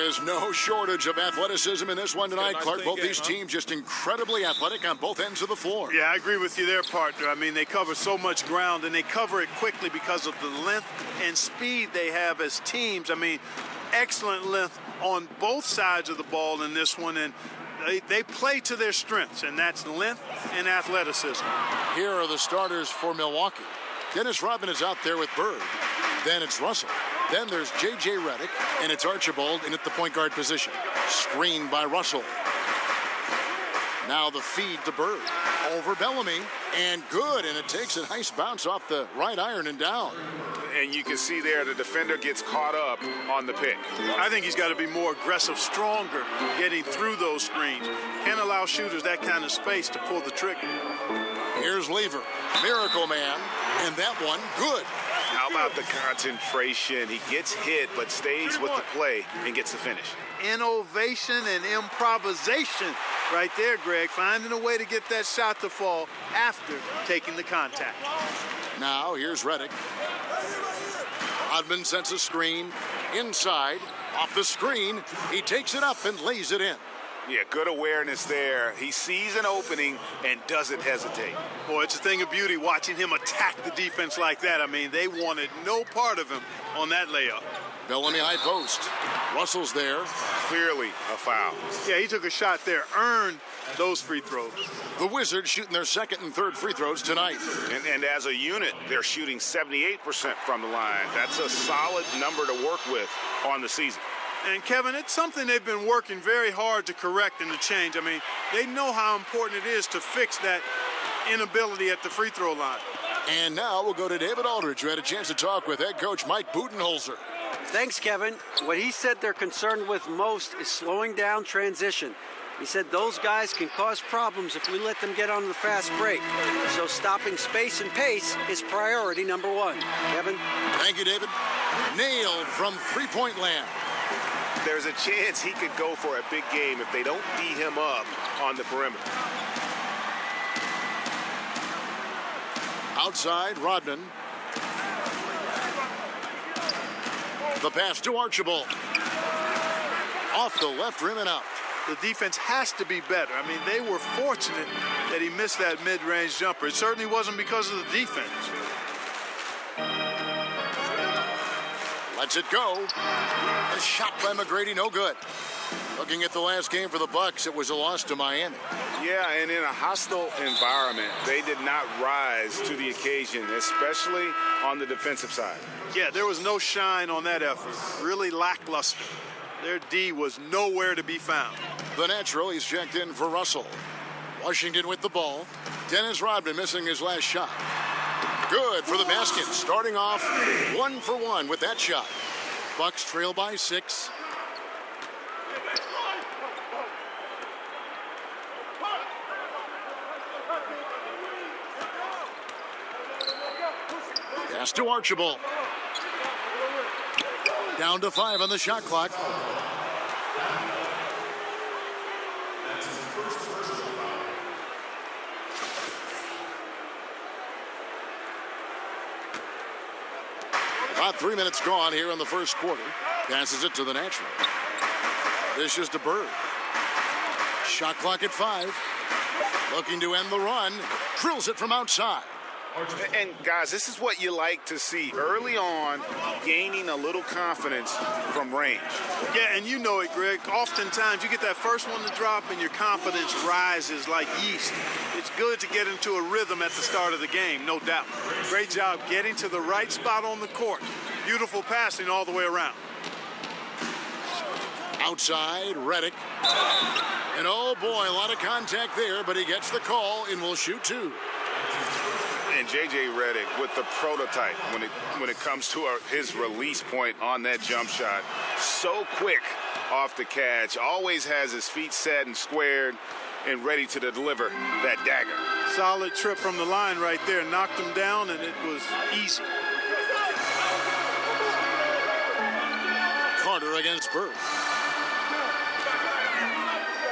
is no shortage of athleticism in this one tonight, Clark. Both these teams just incredibly athletic on both ends of the floor. Yeah, I agree with you there, partner. I mean, they cover so much ground, and they cover it quickly because of the length and speed they have as teams. I mean, excellent length on both sides of the ball in this one, and they play to their strengths, and that's length and athleticism. Here are the starters for Milwaukee. Dennis Rodman is out there with Bird. Then it's Russell. Then there's J.J. Redick, and it's Archibald in at the point guard position. Screened by Russell. Now the feed to Bird. Over Bellamy, and good, and it takes a nice bounce off the right iron and down. And you can see there the defender gets caught up on the pick. I think he's got to be more aggressive, stronger, getting through those screens. Can't allow shooters that kind of space to pull the trigger. Here's Lever, Miracle Man, and that one good. How about the concentration? He gets hit, but stays with the play and gets the finish. Innovation and improvisation right there, Greg. Finding a way to get that shot to fall after taking the contact. Now here's Redick. Rodman sets a screen inside. Off the screen, he takes it up and lays it in. Yeah, good awareness there. He sees an opening and doesn't hesitate. Boy, it's a thing of beauty watching him attack the defense like that. I mean, they wanted no part of him on that layup. Bellamy high post. Russell's there. Clearly a foul. Yeah, he took a shot there, earned those free throws. The Wizards shooting their second and third free throws tonight. And as a unit, they're shooting 78% from the line. That's a solid number to work with on the season. And, Kevin, it's something they've been working very hard to correct and to change. I mean, they know how important it is to fix that inability at the free throw line. And now we'll go to David Aldridge, who had a chance to talk with head coach Mike Budenholzer. Thanks, Kevin. What he said they're concerned with most is slowing down transition. He said those guys can cause problems if we let them get on the fast break. So stopping space and pace is priority number one. Kevin? Thank you, David. Nailed from three-point land. There's a chance he could go for a big game if they don't D him up on the perimeter. Outside, Rodman. The pass to Archibald. Off the left rim and out. The defense has to be better. I mean, they were fortunate that he missed that mid-range jumper. It certainly wasn't because of the defense. Lets it go. A shot by McGrady, no good. Looking at the last game for the Bucks, it was a loss to Miami. Yeah, and in a hostile environment, they did not rise to the occasion, especially on the defensive side. Yeah, there was no shine on that effort. Really lackluster. Their D was nowhere to be found. The natural, he's checked in for Russell. Washington with the ball. Dennis Rodman missing his last shot. Good for the basket, starting off 1 for 1 with that shot. Bucks trail by 6. Pass to Archibald. Down to 5 on the shot clock. About 3 minutes gone here in the first quarter. Passes it to the natural. This is to Bird. Shot clock at 5. Looking to end the run. Drills it from outside. And, guys, this is what you like to see early on, gaining a little confidence from range. Yeah, and you know it, Greg. Oftentimes, you get that first one to drop and your confidence rises like yeast. It's good to get into a rhythm at the start of the game, no doubt. Great job getting to the right spot on the court. Beautiful passing all the way around. Outside, Redick. And, oh, boy, a lot of contact there, but he gets the call and will shoot 2. And J.J. Redick with the prototype when it comes to his release point on that jump shot. So quick off the catch. Always has his feet set and squared and ready to deliver that dagger. Solid trip from the line right there. Knocked him down, and it was easy. Carter against Bird.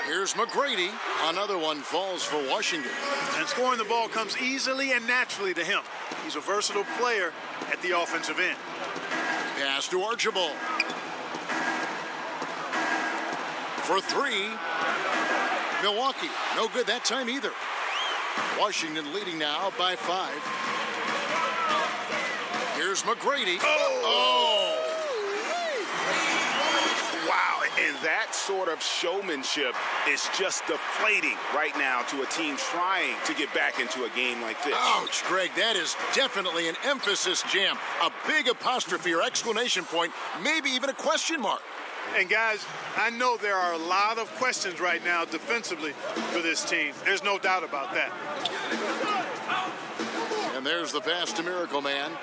Here's McGrady. Another one falls for Washington. And scoring the ball comes easily and naturally to him. He's a versatile player at the offensive end. Pass to Archibald. For three. Milwaukee, no good that time either. Washington leading now by 5. Here's McGrady. Oh! Wow, and that sort of showmanship is just deflating right now to a team trying to get back into a game like this. Ouch, Greg, that is definitely an emphasis jam. A big apostrophe or exclamation point, maybe even a question mark. And guys, I know there are a lot of questions right now defensively for this team. There's no doubt about that. And there's the pass to Miracle Man.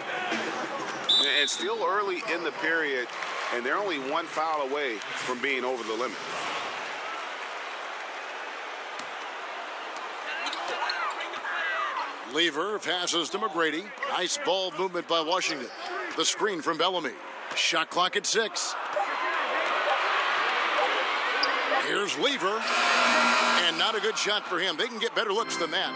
And still early in the period, and they're only one foul away from being over the limit. Lever passes to McGrady. Nice ball movement by Washington. The screen from Bellamy. Shot clock at 6. Here's Lever. And not a good shot for him. They can get better looks than that.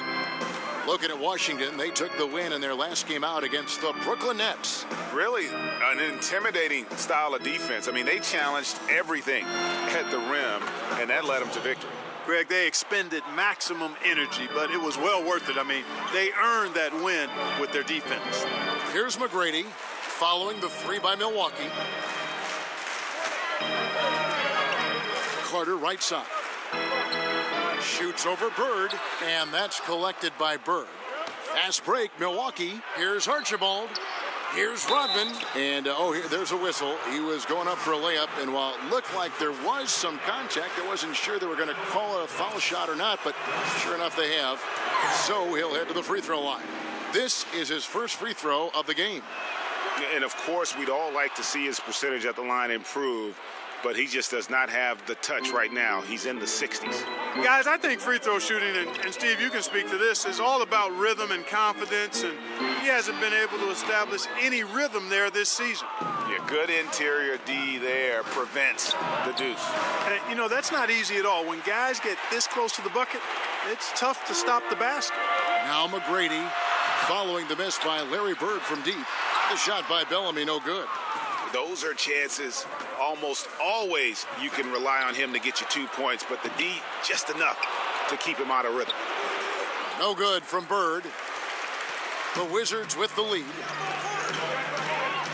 Looking at Washington, they took the win in their last game out against the Brooklyn Nets. Really an intimidating style of defense. I mean, they challenged everything at the rim, and that led them to victory. Greg, they expended maximum energy, but it was well worth it. I mean, they earned that win with their defense. Here's McGrady following the 3 by Milwaukee. Carter right side. Shoots over Bird, and that's collected by Bird. Fast break, Milwaukee. Here's Archibald. Here's Rodman. And, there's a whistle. He was going up for a layup, and while it looked like there was some contact, I wasn't sure they were going to call it a foul shot or not, but sure enough they have. So he'll head to the free throw line. This is his first free throw of the game. And, of course, we'd all like to see his percentage at the line improve, but he just does not have the touch right now. He's in the 60s. Guys, I think free throw shooting, and Steve, you can speak to this, is all about rhythm and confidence, and he hasn't been able to establish any rhythm there this season. Yeah, good interior D there prevents the deuce. And, that's not easy at all. When guys get this close to the bucket, it's tough to stop the basket. Now McGrady following the miss by Larry Bird from deep. The shot by Bellamy, no good. Those are chances. Almost always you can rely on him to get you 2 points, but the D just enough to keep him out of rhythm. No good from Bird. The Wizards with the lead.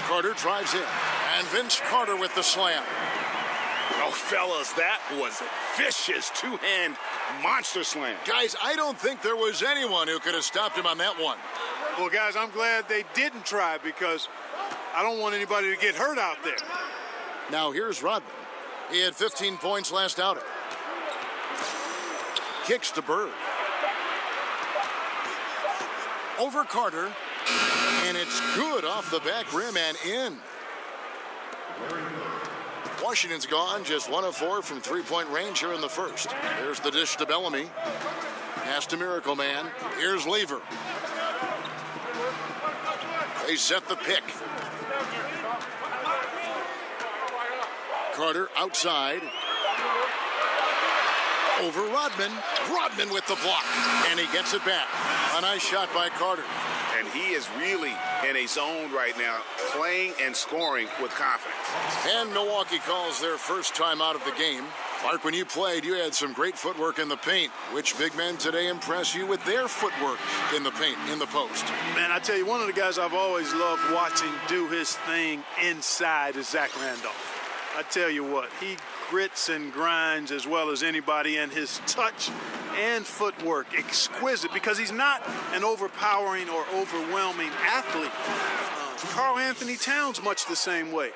Carter drives in, and Vince Carter with the slam. Oh, fellas, that was a vicious two-hand monster slam. Guys, I don't think there was anyone who could have stopped him on that one. Well, guys, I'm glad they didn't try because I don't want anybody to get hurt out there. Now here's Rodman. He had 15 points last outing. Kicks to Bird. Over Carter. And it's good off the back rim and in. Washington's gone just 1 of 4 from three-point range here in the first. There's the dish to Bellamy. Pass to Miracle Man. Here's Lever. They set the pick. Carter outside. Over Rodman. Rodman with the block. And he gets it back. A nice shot by Carter. And he is really in a zone right now, playing and scoring with confidence. And Milwaukee calls their first time out of the game. Mark, when you played, you had some great footwork in the paint. Which big men today impress you with their footwork in the paint, in the post? Man, I tell you, one of the guys I've always loved watching do his thing inside is Zach Randolph. I tell you what, he grits and grinds as well as anybody, and his touch and footwork exquisite because he's not an overpowering or overwhelming athlete. Karl Anthony Towns much the same way.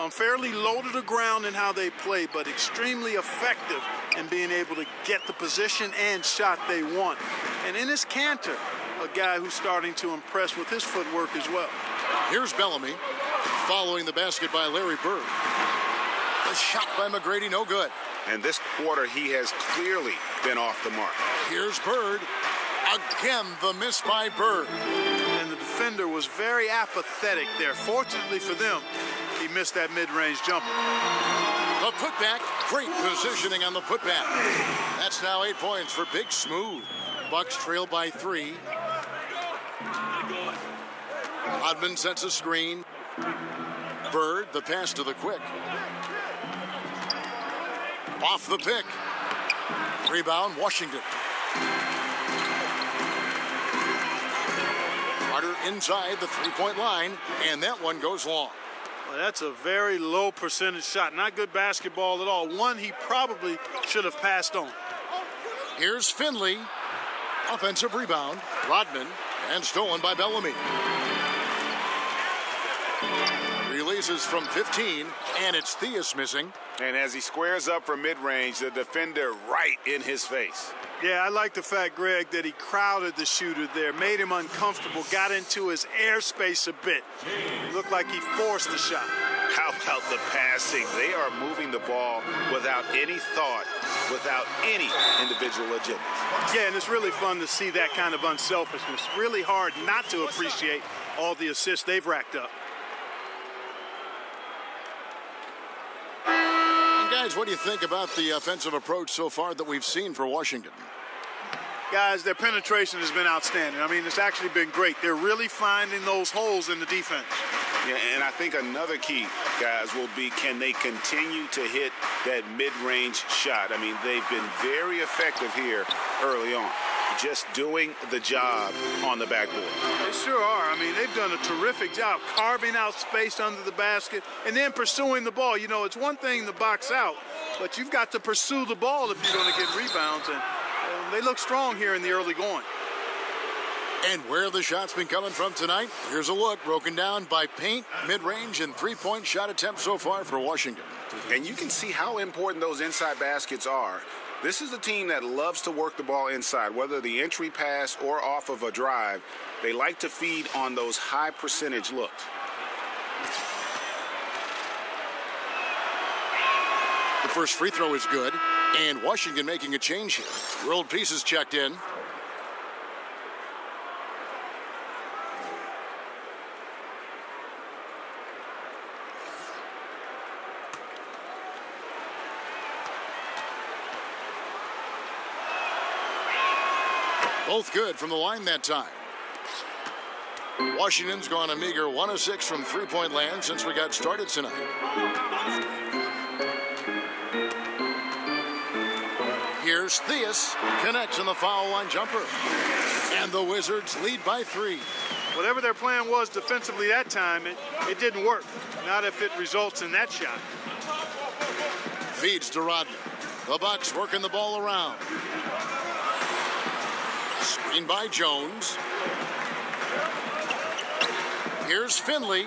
Fairly low to the ground in how they play, but extremely effective in being able to get the position and shot they want. And Enes Kanter, a guy who's starting to impress with his footwork as well. Here's Bellamy following the basket by Larry Bird. The shot by McGrady, no good. And this quarter, he has clearly been off the mark. Here's Bird. Again, the miss by Bird. And the defender was very apathetic there. Fortunately for them, he missed that mid-range jumper. The putback, great positioning on the putback. That's now 8 points for Big Smooth. Bucks trail by 3. Rodman sets a screen. Bird, the pass to the quick. Off the pick. Rebound, Washington. Carter inside the three-point line, and that one goes long. Well, that's a very low percentage shot. Not good basketball at all. One he probably should have passed on. Here's Finley. Offensive rebound. Rodman, and stolen by Bellamy. Releases from 15, and it's Theus missing. And as he squares up for mid-range, the defender right in his face. Yeah, I like the fact, Greg, that he crowded the shooter there, made him uncomfortable, got into his airspace a bit. Looked like he forced the shot. How about the passing? They are moving the ball without any thought, without any individual agenda. Yeah, and it's really fun to see that kind of unselfishness. Really hard not to appreciate all the assists they've racked up. And guys, what do you think about the offensive approach so far that we've seen for Washington? Guys, their penetration has been outstanding. I mean, it's actually been great. They're really finding those holes in the defense. Yeah, and I think another key, guys, will be can they continue to hit that mid-range shot? I mean, they've been very effective here early on, just doing the job on the backboard. They sure are. I mean, they've done a terrific job carving out space under the basket and then pursuing the ball. You know, it's one thing to box out, but you've got to pursue the ball if you're going to get rebounds, and they look strong here in the early going. And where the shots been coming from tonight? Here's a look broken down by paint, mid-range, and three-point shot attempts so far for Washington. And you can see how important those inside baskets are. This is a team that loves to work the ball inside, whether the entry pass or off of a drive. They like to feed on those high percentage looks. The first free throw is good, and Washington making a change here. World Peace is checked in. Both good from the line that time. Washington's gone a meager 1 of 6 from three-point land since we got started tonight. Here's Theus, connects on the foul line jumper. And the Wizards lead by 3. Whatever their plan was defensively that time, it didn't work. Not if it results in that shot. Feeds to Rodman. The Bucks working the ball around. Screen by Jones. Here's Finley.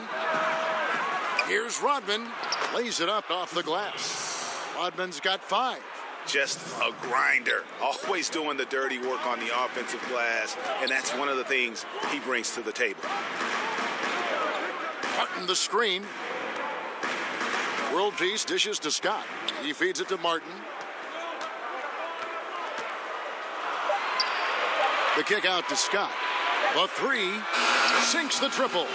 Here's Rodman. Lays it up off the glass. Rodman's got 5. Just a grinder, always doing the dirty work on the offensive glass, and that's one of the things he brings to the table. Martin the screen. World Peace dishes to Scott. He feeds it to Martin. The kick out to Scott. The 3 sinks the triple.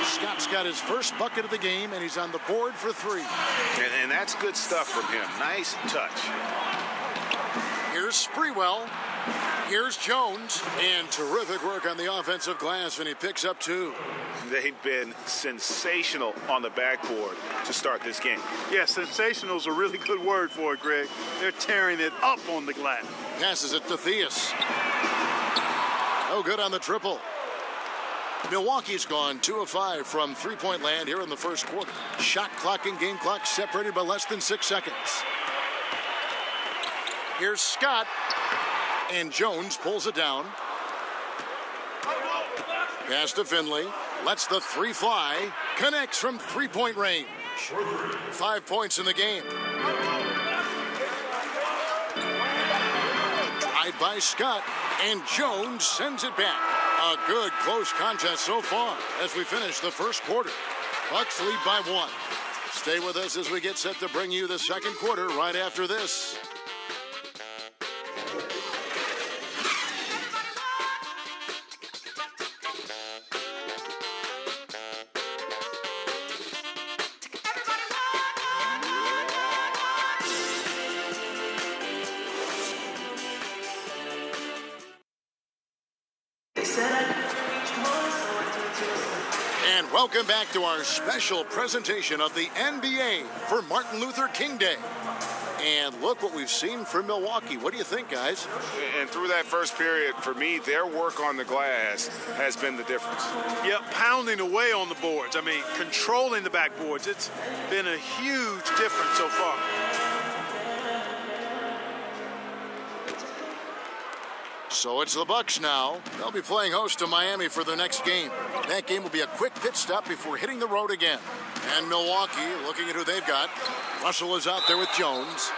Scott's got his first bucket of the game, and he's on the board for 3. And that's good stuff from him. Nice touch. Here's Sprewell. Here's Jones. And terrific work on the offensive glass, and he picks up 2. They've been sensational on the backboard to start this game. Yeah, sensational is a really good word for it, Greg. They're tearing it up on the glass. Passes it to Theus. No good on the triple. Milwaukee's gone 2 of 5 from three-point land here in the first quarter. Shot clock and game clock separated by less than 6 seconds. Here's Scott, and Jones pulls it down. Pass to Finley, lets the 3 fly, connects from three-point range. 5 points in the game. Drive by Scott, and Jones sends it back. A good close contest so far as we finish the first quarter. Bucks lead by 1. Stay with us as we get set to bring you the second quarter right after this. And welcome back to our special presentation of the NBA for Martin Luther King Day. And look what we've seen from Milwaukee. What do you think, guys? And through that first period, for me, their work on the glass has been the difference. Yep, pounding away on the boards. I mean, controlling the backboards. It's been a huge difference so far. So it's the Bucks now. They'll be playing host to Miami for their next game. That game will be a quick pit stop before hitting the road again. And Milwaukee, looking at who they've got. Russell is out there with Jones.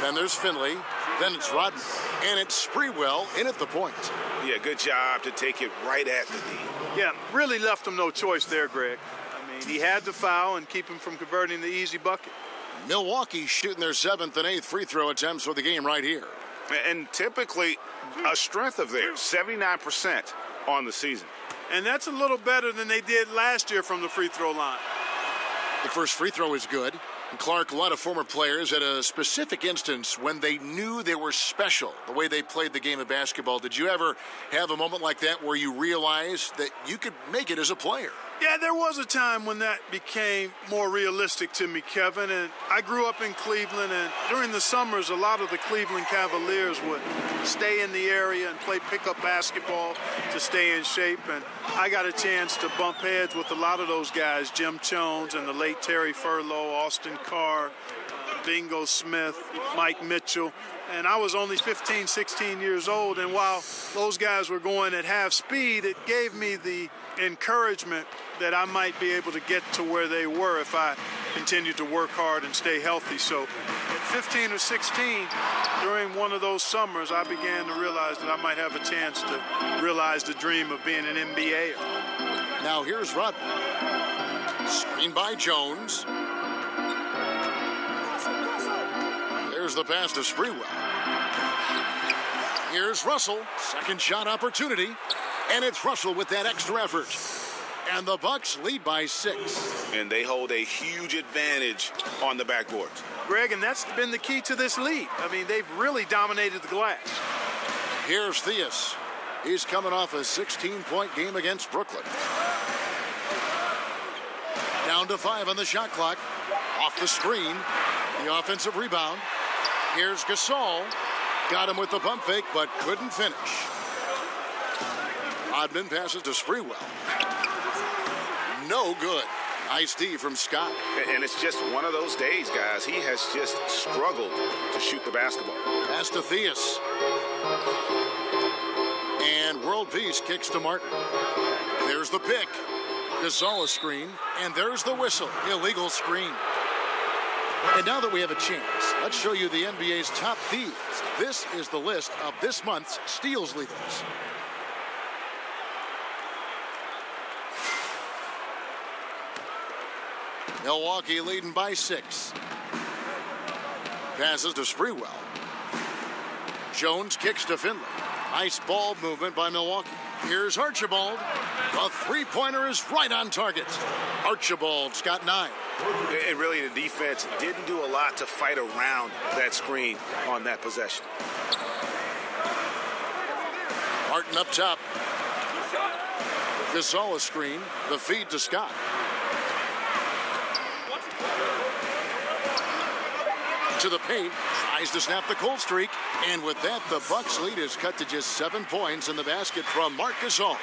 Then there's Finley. Then it's Rodman. And it's Sprewell in at the point. Yeah, good job to take it right at the knee. Yeah, really left him no choice there, Greg. I mean, he had to foul and keep him from converting the easy bucket. Milwaukee shooting their 7th and 8th free throw attempts for the game right here. And typically a strength of theirs, 79% on the season. And that's a little better than they did last year from the free throw line. The first free throw is good. And Clark, a lot of former players at a specific instance when they knew they were special, the way they played the game of basketball. Did you ever have a moment like that where you realized that you could make it as a player? Yeah, there was a time when that became more realistic to me, Kevin. And I grew up in Cleveland, and during the summers, a lot of the Cleveland Cavaliers would stay in the area and play pickup basketball to stay in shape. And I got a chance to bump heads with a lot of those guys, Jim Jones and the late Terry Furlow, Austin Carr, Bingo Smith, Mike Mitchell. And I was only 15, 16 years old. And while those guys were going at half speed, it gave me the encouragement that I might be able to get to where they were if I continued to work hard and stay healthy. So at 15 or 16, during one of those summers, I began to realize that I might have a chance to realize the dream of being an NBAer. Now here's Rodman. Screen by Jones. There's the pass to Sprewell. Here's Russell. Second shot opportunity. And it's Russell with that extra effort. And the Bucks lead by 6. And they hold a huge advantage on the backboard. Greg, and that's been the key to this lead. I mean, they've really dominated the glass. Here's Theus. He's coming off a 16-point game against Brooklyn. Down to 5 on the shot clock. Off the screen. The offensive rebound. Here's Gasol. Got him with the pump fake, but couldn't finish. Rodman passes to Sprewell. No good. Nice D from Scott. And it's just one of those days, guys. He has just struggled to shoot the basketball. Pass to Theus. And World Peace kicks to Martin. There's the pick. Gasol screen. And there's the whistle. Illegal screen. And now that we have a chance, let's show you the NBA's top thieves. This is the list of this month's steals leaders. Milwaukee leading by 6. Passes to Sprewell. Jones kicks to Finley. Nice ball movement by Milwaukee. Here's Archibald. The three-pointer is right on target. Archibald's got 9. And really, the defense didn't do a lot to fight around that screen on that possession. Martin up top. Gasol screen. The feed to Scott. To the paint, tries to snap the cold streak, and with that, the Bucks lead is cut to just 7 points in the basket from Marc Gasol.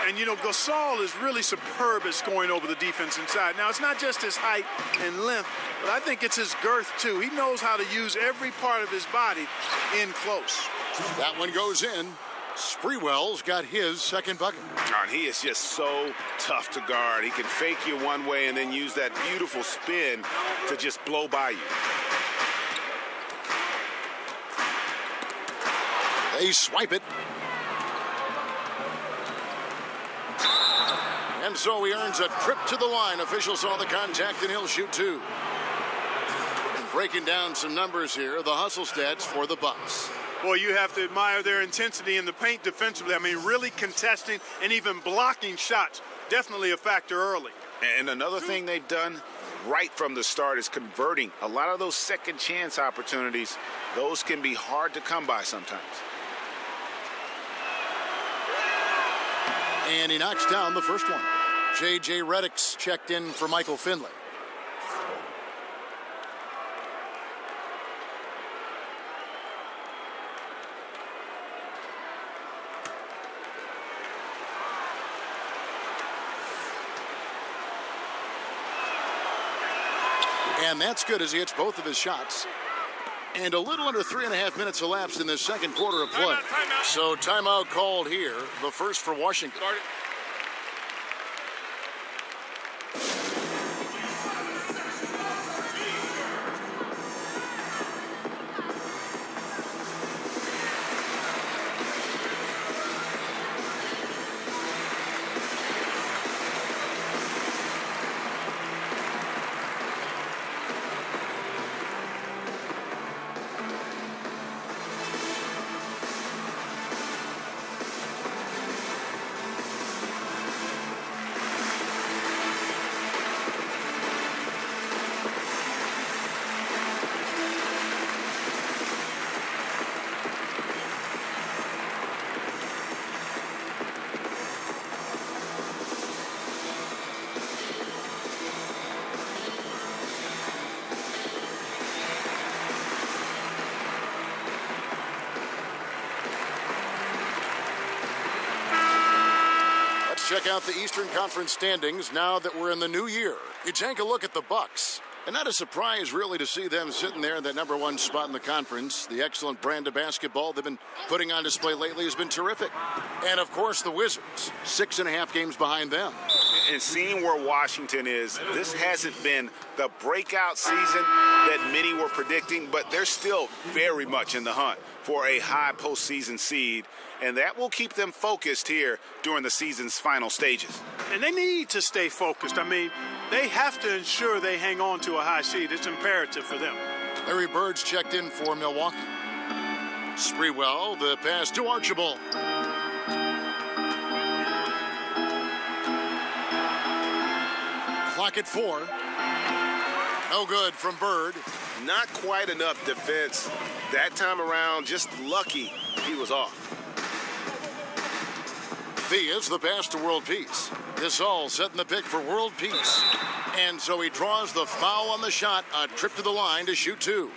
And you know, Gasol is really superb at scoring over the defense inside. Now, it's not just his height and length, but I think it's his girth too. He knows how to use every part of his body in close. That one goes in. Sprewell's got his second bucket. And he is just so tough to guard. He can fake you one way and then use that beautiful spin to just blow by you. They swipe it. And so he earns a trip to the line. Officials saw the contact and he'll shoot 2. And breaking down some numbers here, the hustle stats for the Bucks. Boy, you have to admire their intensity in the paint defensively. I mean, really contesting and even blocking shots. Definitely a factor early. And another thing they've done right from the start is converting. A lot of those second chance opportunities, those can be hard to come by sometimes. And he knocks down the first one. J.J. Redick's checked in for Michael Finley. And that's good as he hits both of his shots. And a little under 3.5 minutes elapsed in this second quarter of play. So timeout called here, the first for Washington. Check out the Eastern Conference standings now that we're in the new year. You take a look at the Bucks, and not a surprise really to see them sitting there in that number one spot in the conference. The excellent brand of basketball they've been putting on display lately has been terrific. And of course the Wizards, 6.5 games behind them. And seeing where Washington is, this hasn't been the breakout season that many were predicting, but they're still very much in the hunt for a high postseason seed, and that will keep them focused here during the season's final stages. And they need to stay focused. I mean, they have to ensure they hang on to a high seed. It's imperative for them. Larry Bird's checked in for Milwaukee. Sprewell, the pass to Archibald. Clock at 4. No good from Bird. Not quite enough defense that time around. Just lucky he was off. Thea's the pass to World Peace. This all setting the pick for World Peace. And so he draws the foul on the shot, a trip to the line to shoot two.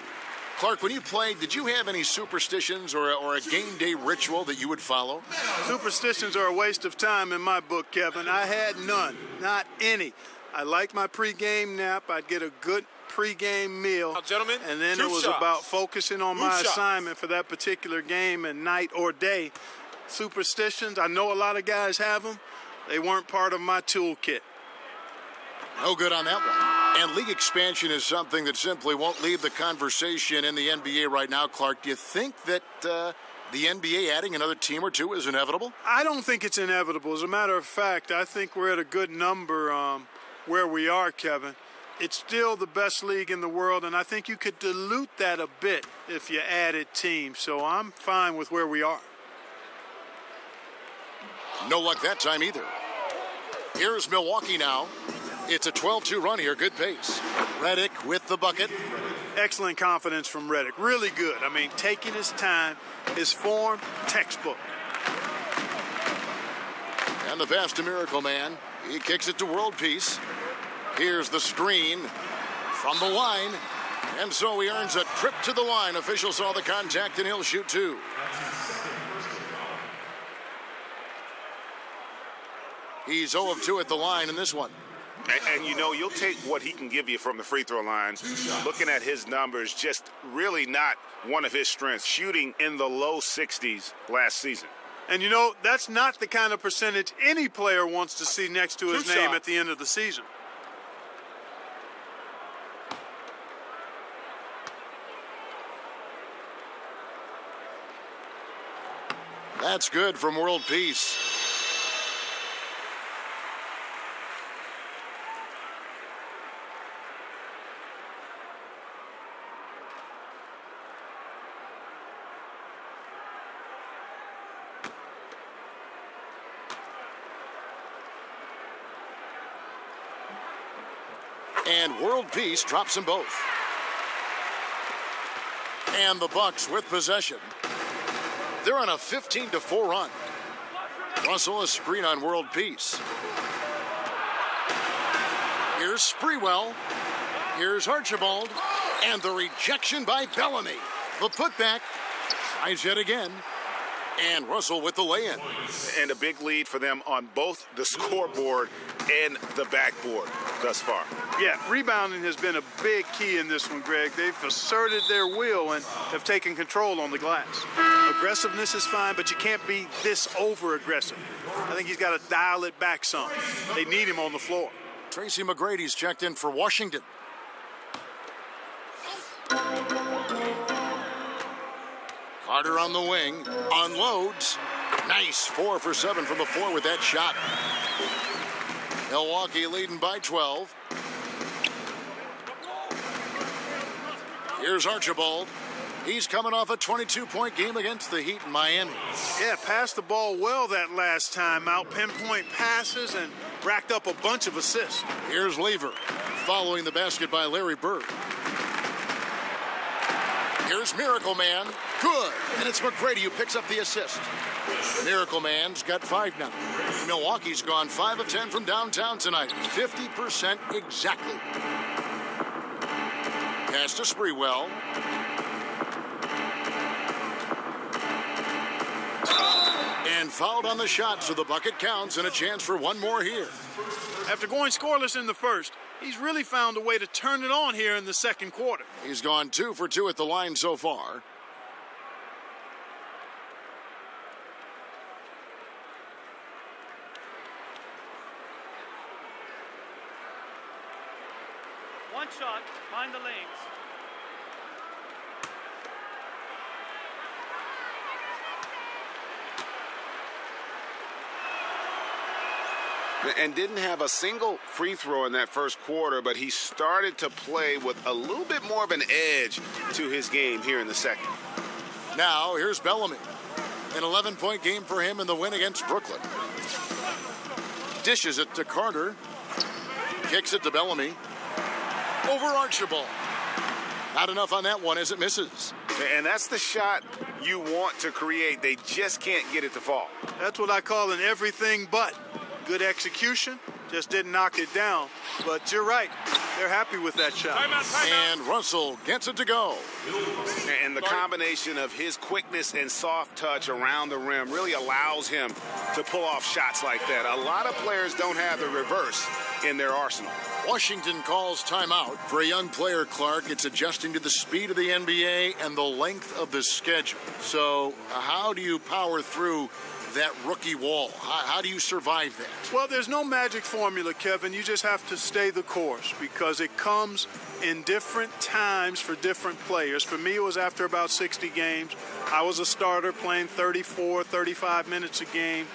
Clark, when you played, did you have any superstitions or a game day ritual that you would follow? Superstitions are a waste of time in my book, Kevin. I had none, not any. I liked my pregame nap. I'd get a good pregame meal. Gentlemen, and then it was about focusing on my assignment for that particular game and night or day. Superstitions, I know a lot of guys have them. They weren't part of my toolkit. No good on that one. And league expansion is something that simply won't leave the conversation in the NBA right now. Clark, do you think that the NBA adding another team or two is inevitable? I don't think it's inevitable. As a matter of fact, I think we're at a good number where we are, Kevin. It's still the best league in the world, and I think you could dilute that a bit if you added teams. So I'm fine with where we are. No luck that time either. Here's Milwaukee now. It's a 12-2 run here. Good pace. Redick with the bucket. Excellent confidence from Redick. Really good. I mean, taking his time, his form, textbook. And the pass to Miracle Man. He kicks it to World Peace. Here's the screen from the line. And so he earns a trip to the line. Official saw the contact, and he'll shoot two. He's 0 of 2 at the line in this one. And you know, you'll take what he can give you from the free throw line. Looking at his numbers, just really not one of his strengths. Shooting in the low 60s last season. And you know, that's not the kind of percentage any player wants to see next to his name at the end of the season. That's good from World Peace. And World Peace drops them both. And the Bucks with possession. They're on a 15-4 run. Russell, a screen on World Peace. Here's Sprewell. Here's Archibald. And the rejection by Bellamy. The putback. Tries yet again. And Russell with the lay-in. And a big lead for them on both the scoreboard and the backboard. thus far. Yeah, rebounding has been a big key in this one, Greg. They've asserted their will and have taken control on the glass. Aggressiveness is fine, but you can't be this over-aggressive. I think he's got to dial it back some. They need him on the floor. Tracy McGrady's checked in for Washington. Carter on the wing, unloads. Nice, 4 for 7 from the floor with that shot. Milwaukee leading by 12. Here's Archibald. He's coming off a 22-point game against the Heat in Miami. Yeah, passed the ball well that last time out. Pinpoint passes and racked up a bunch of assists. Here's Lever, following the basket by Larry Bird. Here's Miracle Man. Good. And it's McGrady who picks up the assist. Miracle Man's got 5 now. Milwaukee's gone 5 of 10 from downtown tonight. 50% exactly. Pass to Sprewell. And fouled on the shot, so the bucket counts and a chance for one more here. After going scoreless in the first, he's really found a way to turn it on here in the second quarter. He's gone 2 for 2 at the line so far. One shot, find the lanes. And didn't have a single free throw in that first quarter, but he started to play with a little bit more of an edge to his game here in the second. Now, here's Bellamy. An 11-point game for him in the win against Brooklyn. Dishes it to Carter. Kicks it to Bellamy. Over Archibald. Not enough on that one as it misses. And that's the shot you want to create. They just can't get it to fall. That's what I call an everything but. Good execution, just didn't knock it down. But you're right, they're happy with that shot. And Russell gets it to go. And the combination of his quickness and soft touch around the rim really allows him to pull off shots like that. A lot of players don't have the reverse in their arsenal. Washington calls timeout. For a young player, Clark, it's adjusting to the speed of the NBA and the length of the schedule. So how do you power through that rookie wall? How do you survive that? Well, there's no magic formula, Kevin. You just have to stay the course because it comes in different times for different players. For me, it was after about 60 games. I was a starter playing 34, 35 minutes a game.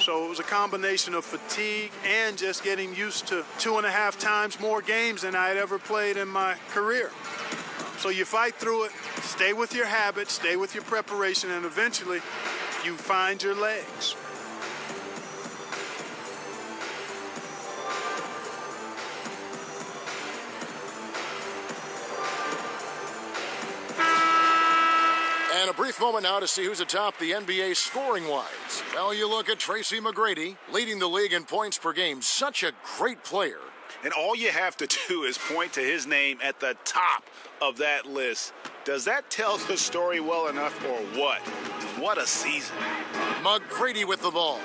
So it was a combination of fatigue and just getting used to 2.5 times more games than I had ever played in my career. So you fight through it, stay with your habits, stay with your preparation, and eventually you find your legs. And a brief moment now to see who's atop the NBA scoring-wise. Well, you look at Tracy McGrady, leading the league in points per game. Such a great player. And all you have to do is point to his name at the top of that list. Does that tell the story well enough or what? What a season. McGrady with the ball.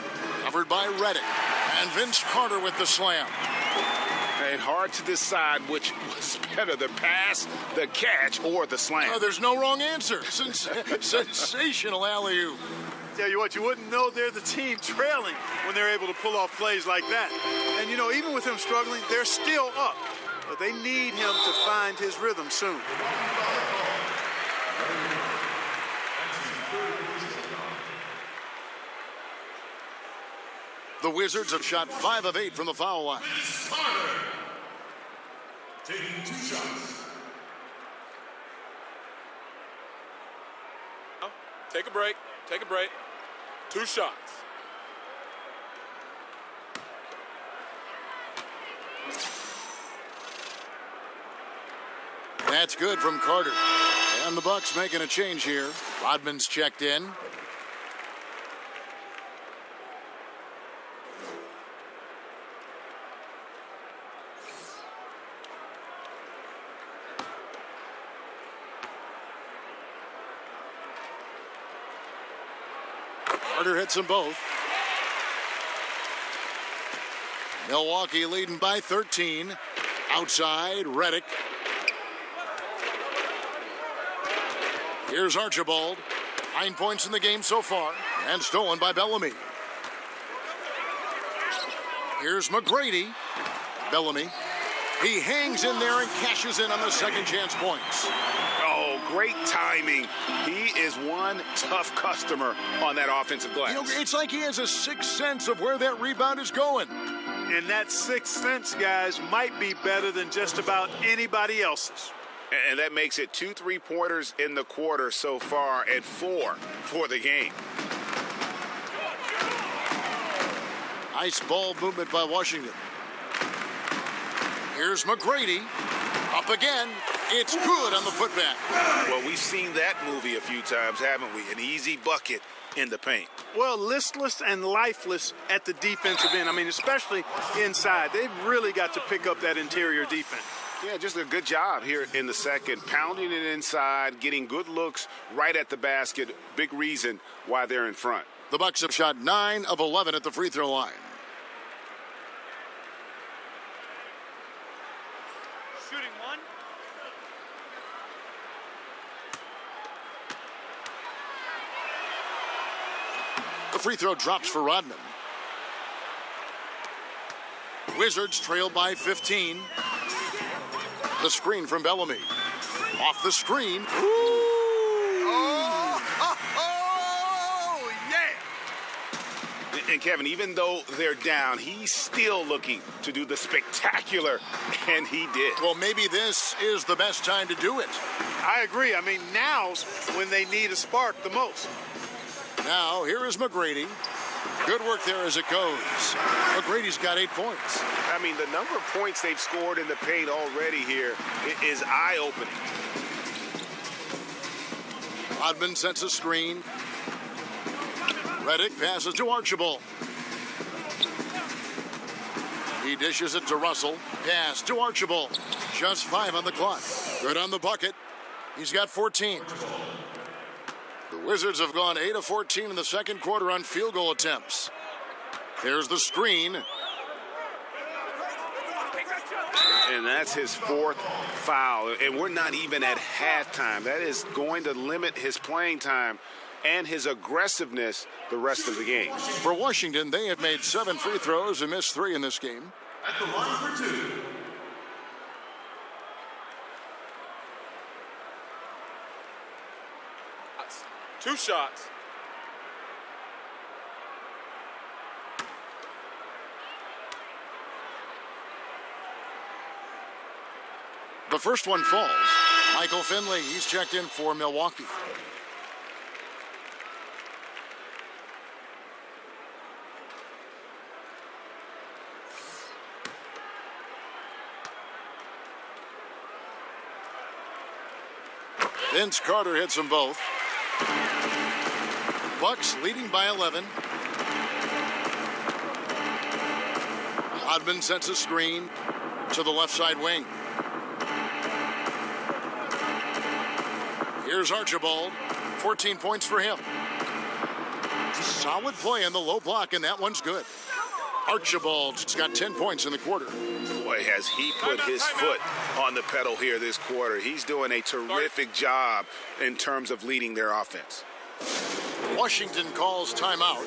Covered by Reddick. And Vince Carter with the slam. And hard to decide which was better, the pass, the catch, or the slam. There's no wrong answer. Sensational alley-oop. Tell you what, you wouldn't know they're the team trailing when they're able to pull off plays like that. And, you know, even with him struggling, they're still up. But they need him to find his rhythm soon. The Wizards have shot 5 of 8 from the foul line. Taking 2 shots. Take a break. Take a break. 2 shots. That's good from Carter. And the Bucks making a change here. Rodman's checked in. Carter hits them both. Milwaukee leading by 13. Outside, Reddick. Here's Archibald. 9 points in the game so far, and stolen by Bellamy. Here's McGrady. Bellamy. He hangs in there and cashes in on the second chance points. Oh, great timing. He is one tough customer on that offensive glass. You know, it's like he has a sixth sense of where that rebound is going. And that sixth sense, guys, might be better than just about anybody else's. And that makes it 2 3-pointers in the quarter so far and 4 for the game. Nice ball movement by Washington. Here's McGrady. Up again. It's good on the putback. Well, we've seen that movie a few times, haven't we? An easy bucket in the paint. Well, listless and lifeless at the defensive end. I mean, especially inside. They've really got to pick up that interior defense. Yeah, just a good job here in the second. Pounding it inside, getting good looks right at the basket. Big reason why they're in front. The Bucks have shot 9 of 11 at the free throw line. Shooting one. The free throw drops for Rodman. Wizards trail by 15. The screen from Bellamy. Off the screen. And Kevin, even though they're down, he's still looking to do the spectacular, and he did. Well, maybe this is the best time to do it. I agree. I mean, now's when they need a spark the most. Now, here is McGrady. Good work there as it goes. McGrady's got 8 points. I mean, the number of points they've scored in the paint already here is eye-opening. Rodman sets a screen. Reddick passes to Archibald. He dishes it to Russell. Pass to Archibald. Just 5 on the clock. Good on the bucket. He's got 14. The Wizards have gone 8 of 14 in the second quarter on field goal attempts. There's the screen. And that's his 4th foul. And we're not even at halftime. That is going to limit his playing time and his aggressiveness the rest of the game. For Washington, they have made 7 free throws and missed 3 in this game. At the line for 2. Two shots. The first one falls. Michael Finley, he's checked in for Milwaukee. Vince Carter hits them both. Bucks leading by 11. Rodman sets a screen to the left side wing. Here's Archibald. 14 points for him. Solid play in the low block, and that one's good. Archibald's got 10 points in the quarter. Boy, has he put his foot on the pedal here this quarter. He's doing a terrific job in terms of leading their offense. Washington calls timeout.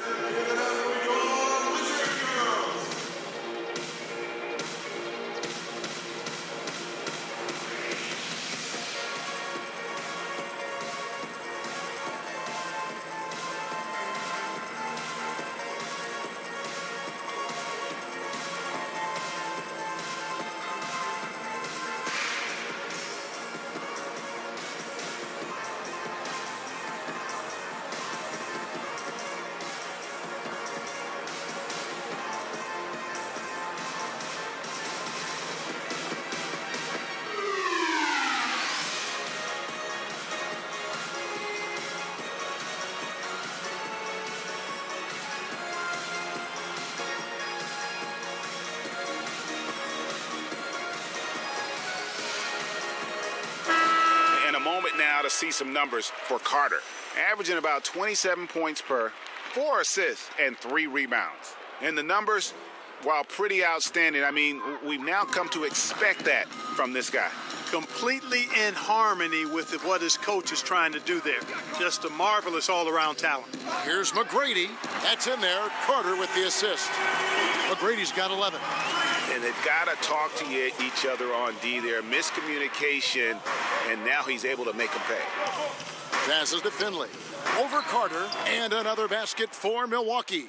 Now to see some numbers for Carter, averaging about 27 points per, 4 assists, and 3 rebounds. And the numbers, while pretty outstanding, I mean, we've now come to expect that from this guy. Completely in harmony with what his coach is trying to do there. Just a marvelous all-around talent. Here's McGrady. That's in there. Carter with the assist. McGrady's got 11. And they've got to talk to each other on D there. Miscommunication, and now he's able to make them pay. Passes to Finley. Over Carter, and another basket for Milwaukee.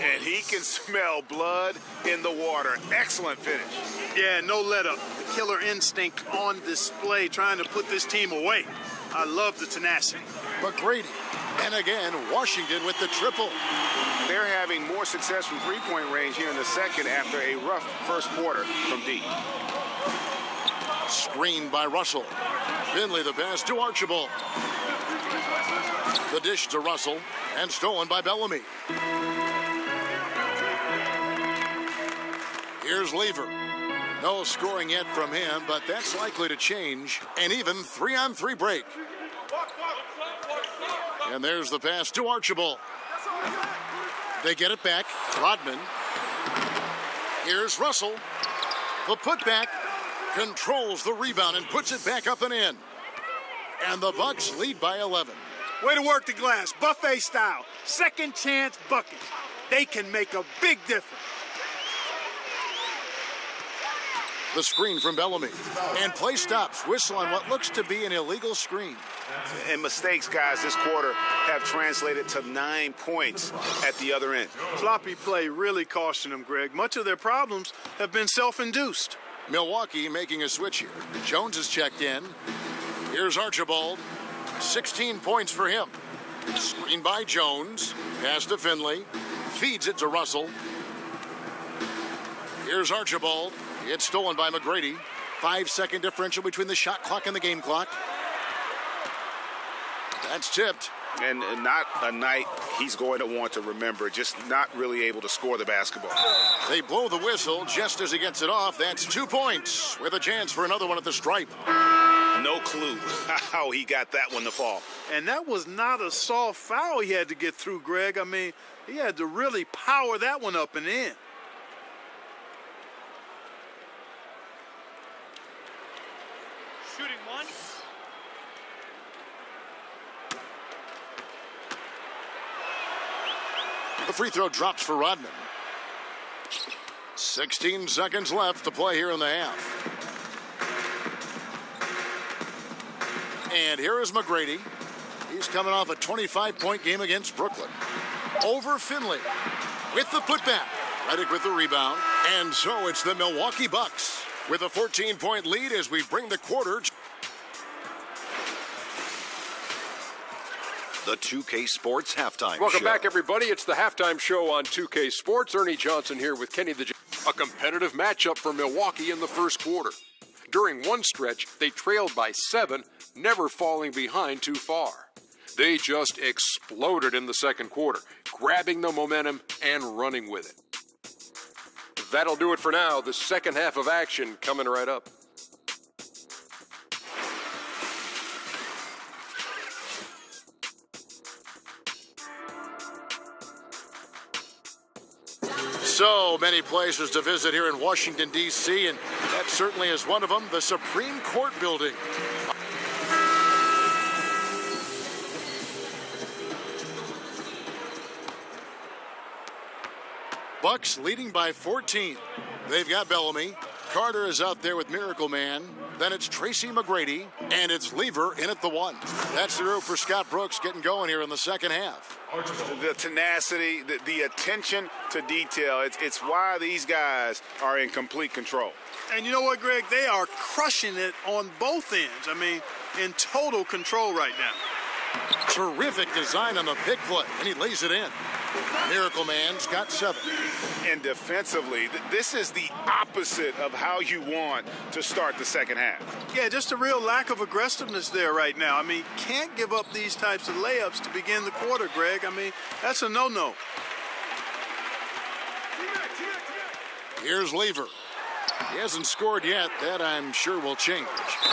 And he can smell blood in the water. Excellent finish. Yeah, no let up. The killer instinct on display, trying to put this team away. I love the tenacity. McGrady. And again, Washington with the triple. They're having more success from three-point range here in the second after a rough first quarter from D. Screened by Russell. Finley the pass to Archibald. The dish to Russell, and stolen by Bellamy. Here's Lever. No scoring yet from him, but that's likely to change. An even 3-on-3 break. And there's the pass to Archibald. They get it back. Rodman. Here's Russell. The putback controls the rebound and puts it back up and in. And the Bucks lead by 11. Way to work the glass, buffet style. Second chance bucket. They can make a big difference. The screen from Bellamy. And play stops. Whistle on what looks to be an illegal screen. And mistakes, guys, this quarter have translated to 9 points at the other end. Sloppy play really costing them, Greg. Much of their problems have been self-induced. Milwaukee making a switch here. Jones is checked in. Here's Archibald. 16 points for him. Screen by Jones. Pass to Finley. Feeds it to Russell. Here's Archibald. It's stolen by McGrady. 5-second differential between the shot clock and the game clock. That's tipped. And not a night he's going to want to remember, just not really able to score the basketball. They blow the whistle just as he gets it off. That's 2 points with a chance for another one at the stripe. No clue how he got that one to fall. And that was not a soft foul he had to get through, Greg. I mean, he had to really power that one up and in. Shooting one. The free throw drops for Rodman. 16 seconds left to play here in the half. And here is McGrady. He's coming off a 25-point game against Brooklyn. Over Finley with the putback. Redick with the rebound. And so it's the Milwaukee Bucks with a 14-point lead as we bring the quarter. The 2K Sports Halftime Show. Welcome back, everybody. It's the halftime show on 2K Sports. Ernie Johnson here with Kenny the J. A competitive matchup for Milwaukee in the first quarter. During one stretch, they trailed by 7, never falling behind too far. They just exploded in the second quarter, grabbing the momentum and running with it. That'll do it for now. The second half of action coming right up. So many places to visit here in Washington, D.C., and that certainly is one of them, the Supreme Court building. Bucks leading by 14. They've got Bellamy. Carter is out there with Miracle Man. Then it's Tracy McGrady, and it's Lever in at the 1. That's the room for Scott Brooks getting going here in the second half. The tenacity, the attention to detail, it's why these guys are in complete control. And you know what, Greg? They are crushing it on both ends. I mean, in total control right now. Terrific design on the pick play, and he lays it in. Miracle Man's got 7. And defensively, this is the opposite of how you want to start the second half. Yeah, just a real lack of aggressiveness there right now. I mean, can't give up these types of layups to begin the quarter, Greg. I mean, that's a no-no. Here's Lever. He hasn't scored yet. That, I'm sure, will change.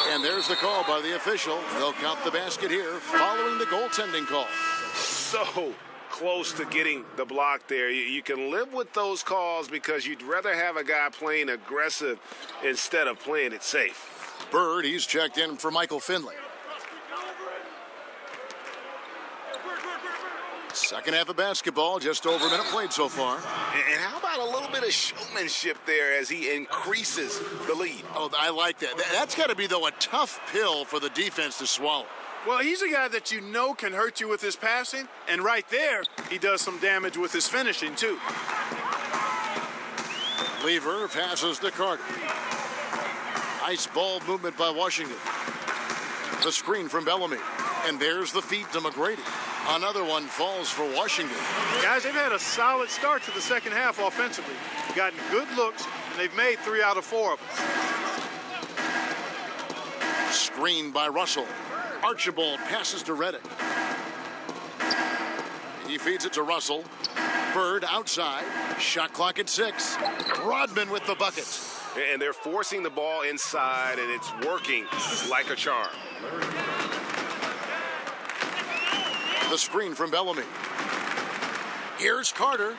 And there's the call by the official. They'll count the basket here following the goaltending call. So close to getting the block there. You can live with those calls because you'd rather have a guy playing aggressive instead of playing it safe. Bird, he's checked in for Michael Finley. Second half of basketball, just over a minute played so far. And how about a little bit of showmanship there as he increases the lead? Oh, I like that. That's got to be, though, a tough pill for the defense to swallow. Well, he's a guy that you know can hurt you with his passing, and right there, he does some damage with his finishing, too. Lever passes to Carter. Nice ball movement by Washington. The screen from Bellamy. And there's the feed to McGrady. Another one falls for Washington. Guys, they've had a solid start to the second half offensively. Gotten good looks, and they've made 3 out of 4 of them. Screen by Russell. Archibald passes to Reddick. He feeds it to Russell. Bird outside. Shot clock at 6. Rodman with the bucket. And they're forcing the ball inside, and it's working like a charm. The screen from Bellamy. Here's Carter.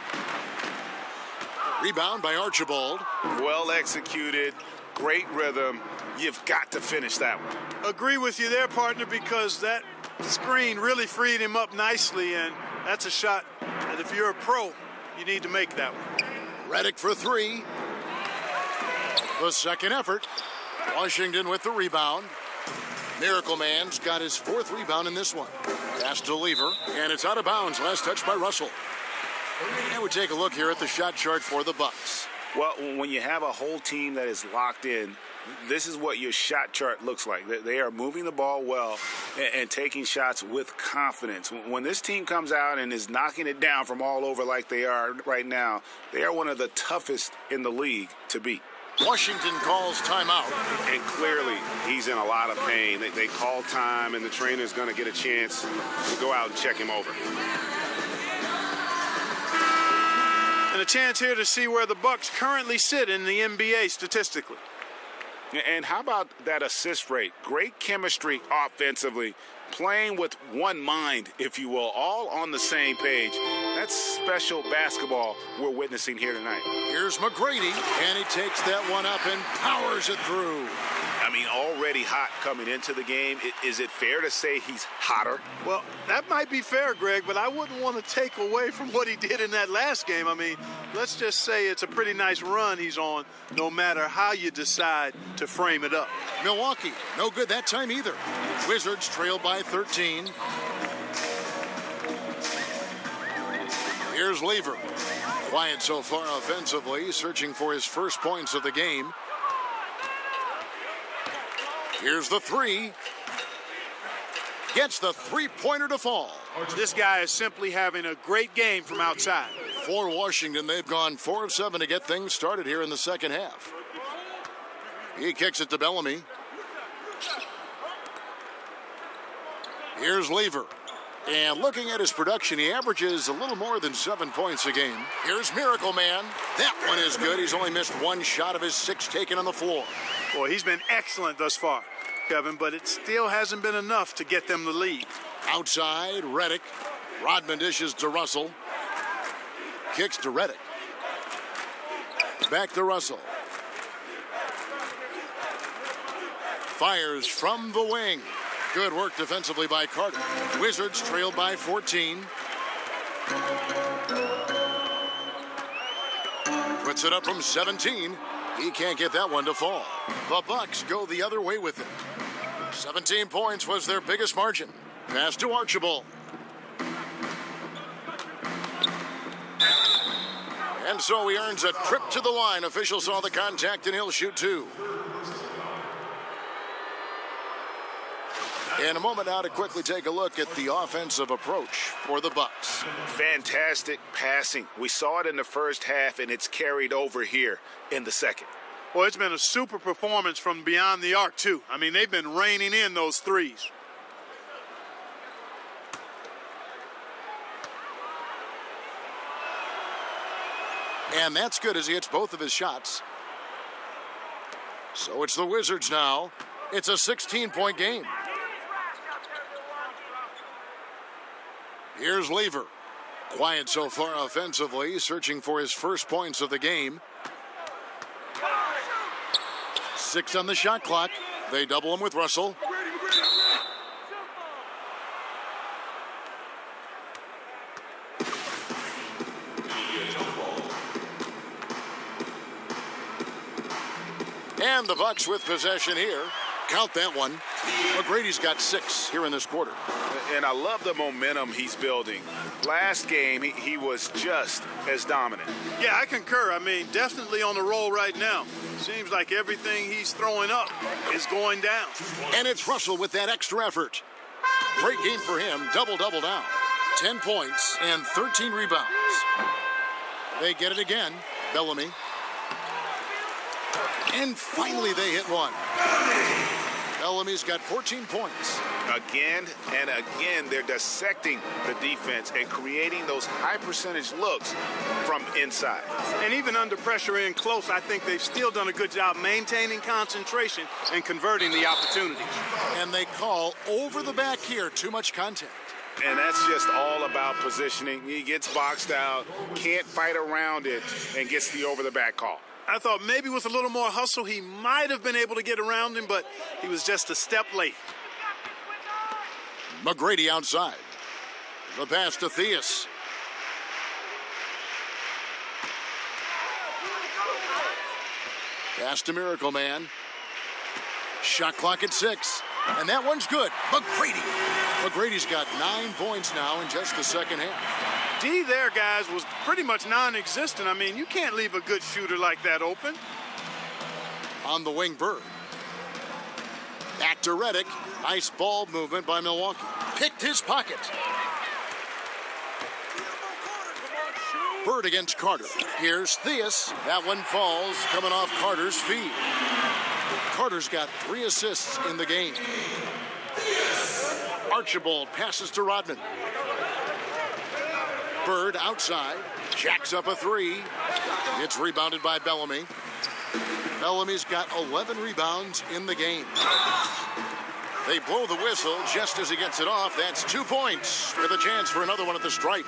Rebound by Archibald. Well executed. Great rhythm. You've got to finish that one. Agree with you there, partner, because that screen really freed him up nicely, and that's a shot that if you're a pro, you need to make that one. Reddick for 3. The second effort. Washington with the rebound. Miracle Man's got his 4th rebound in this one. Pass to Lever, and it's out of bounds. Last touch by Russell. And we take a look here at the shot chart for the Bucks. Well, when you have a whole team that is locked in, this is what your shot chart looks like. They are moving the ball well and taking shots with confidence. When this team comes out and is knocking it down from all over like they are right now, they are one of the toughest in the league to beat. Washington calls timeout. And clearly, he's in a lot of pain. They call time, and the trainer's going to get a chance to go out and check him over. And a chance here to see where the Bucks currently sit in the NBA statistically. And how about that assist rate? Great chemistry offensively, playing with one mind, if you will, all on the same page. That's special basketball we're witnessing here tonight. Here's McGrady, and he takes that one up and powers it through. I mean, already hot coming into the game. Is it fair to say he's hotter? Well, that might be fair, Greg, but I wouldn't want to take away from what he did in that last game. I mean, let's just say it's a pretty nice run he's on, no matter how you decide to frame it up. Milwaukee, no good that time either. Wizards trail by 13. Here's Lever. Quiet so far offensively, searching for his first points of the game. Here's the 3. Gets the 3-pointer to fall. This guy is simply having a great game from outside. For Washington, they've gone 4 of 7 to get things started here in the second half. He kicks it to Bellamy. Here's Lever. And looking at his production, he averages a little more than 7 points a game. Here's Miracle Man. That one is good. He's only missed 1 shot of his 6 taken on the floor. Boy, he's been excellent thus far, Kevin, but it still hasn't been enough to get them the lead. Outside, Reddick. Rodman dishes to Russell. Kicks to Reddick. Back to Russell. Fires from the wing. Good work defensively by Carter. Wizards trailed by 14. Puts it up from 17. He can't get that one to fall. The Bucks go the other way with it. 17 points was their biggest margin. Pass to Archibald. And so he earns a trip to the line. Official saw the contact and he'll shoot 2. In a moment now to quickly take a look at the offensive approach for the Bucks. Fantastic passing. We saw it in the first half, and it's carried over here in the second. Well, it's been a super performance from beyond the arc, too. I mean, they've been raining in those threes. And that's good as he hits both of his shots. So it's the Wizards now. It's a 16-point game. Here's Lever. Quiet so far offensively, searching for his first points of the game. 6 on the shot clock. They double him with Russell. And the Bucks with possession here. Count that one. McGrady's got 6 here in this quarter. And I love the momentum he's building. Last game, he was just as dominant. Yeah, I concur. I mean, definitely on the roll right now. Seems like everything he's throwing up is going down. And it's Russell with that extra effort. Great game for him. Double-double down. 10 points and 13 rebounds. They get it again. Bellamy. And finally they hit one. Bellamy's got 14 points. Again and again, they're dissecting the defense and creating those high percentage looks from inside. And even under pressure in close, I think they've still done a good job maintaining concentration and converting the opportunities. And they call over the back here, too much contact. And that's just all about positioning. He gets boxed out, can't fight around it, and gets the over the back call. I thought maybe with a little more hustle, he might have been able to get around him, but he was just a step late. McGrady outside. The pass to Theus. Pass to Miracle Man. Shot clock at 6. And that one's good. McGrady. McGrady's got 9 points now in just the second half. D there, guys, was pretty much non-existent. I mean, you can't leave a good shooter like that open. On the wing, Bird. Back to Redick. Nice ball movement by Milwaukee. Picked his pocket. Bird against Carter. Here's Theus. That one falls, coming off Carter's feet. Carter's got 3 assists in the game. Archibald passes to Rodman. Bird outside. Jacks up a 3. It's rebounded by Bellamy. Bellamy's got 11 rebounds in the game. They blow the whistle just as he gets it off. That's 2 points with a chance for another one at the stripe.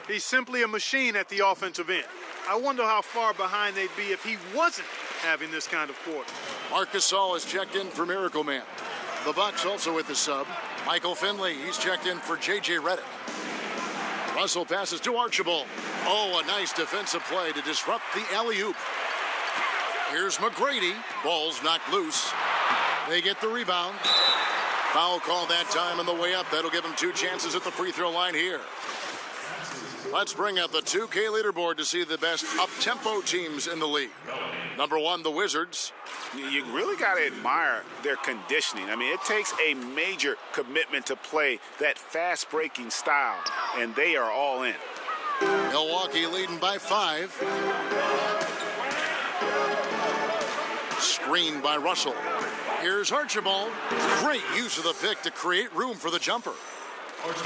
He's simply a machine at the offensive end. I wonder how far behind they'd be if he wasn't having this kind of quarter. Marcus Gasol is checked in for Miracle Man. The Bucks also with the sub. Michael Finley, he's checked in for J.J. Redick. Russell passes to Archibald. Oh, a nice defensive play to disrupt the alley-oop. Here's McGrady. Ball's knocked loose. They get the rebound. Foul call that time on the way up. That'll give him 2 chances at the free throw line here. Let's bring up the 2K leaderboard to see the best up-tempo teams in the league. Number 1, the Wizards. You really got to admire their conditioning. I mean, it takes a major commitment to play that fast-breaking style, and they are all in. Milwaukee leading by 5. Screen by Russell. Here's Archibald. Great use of the pick to create room for the jumper.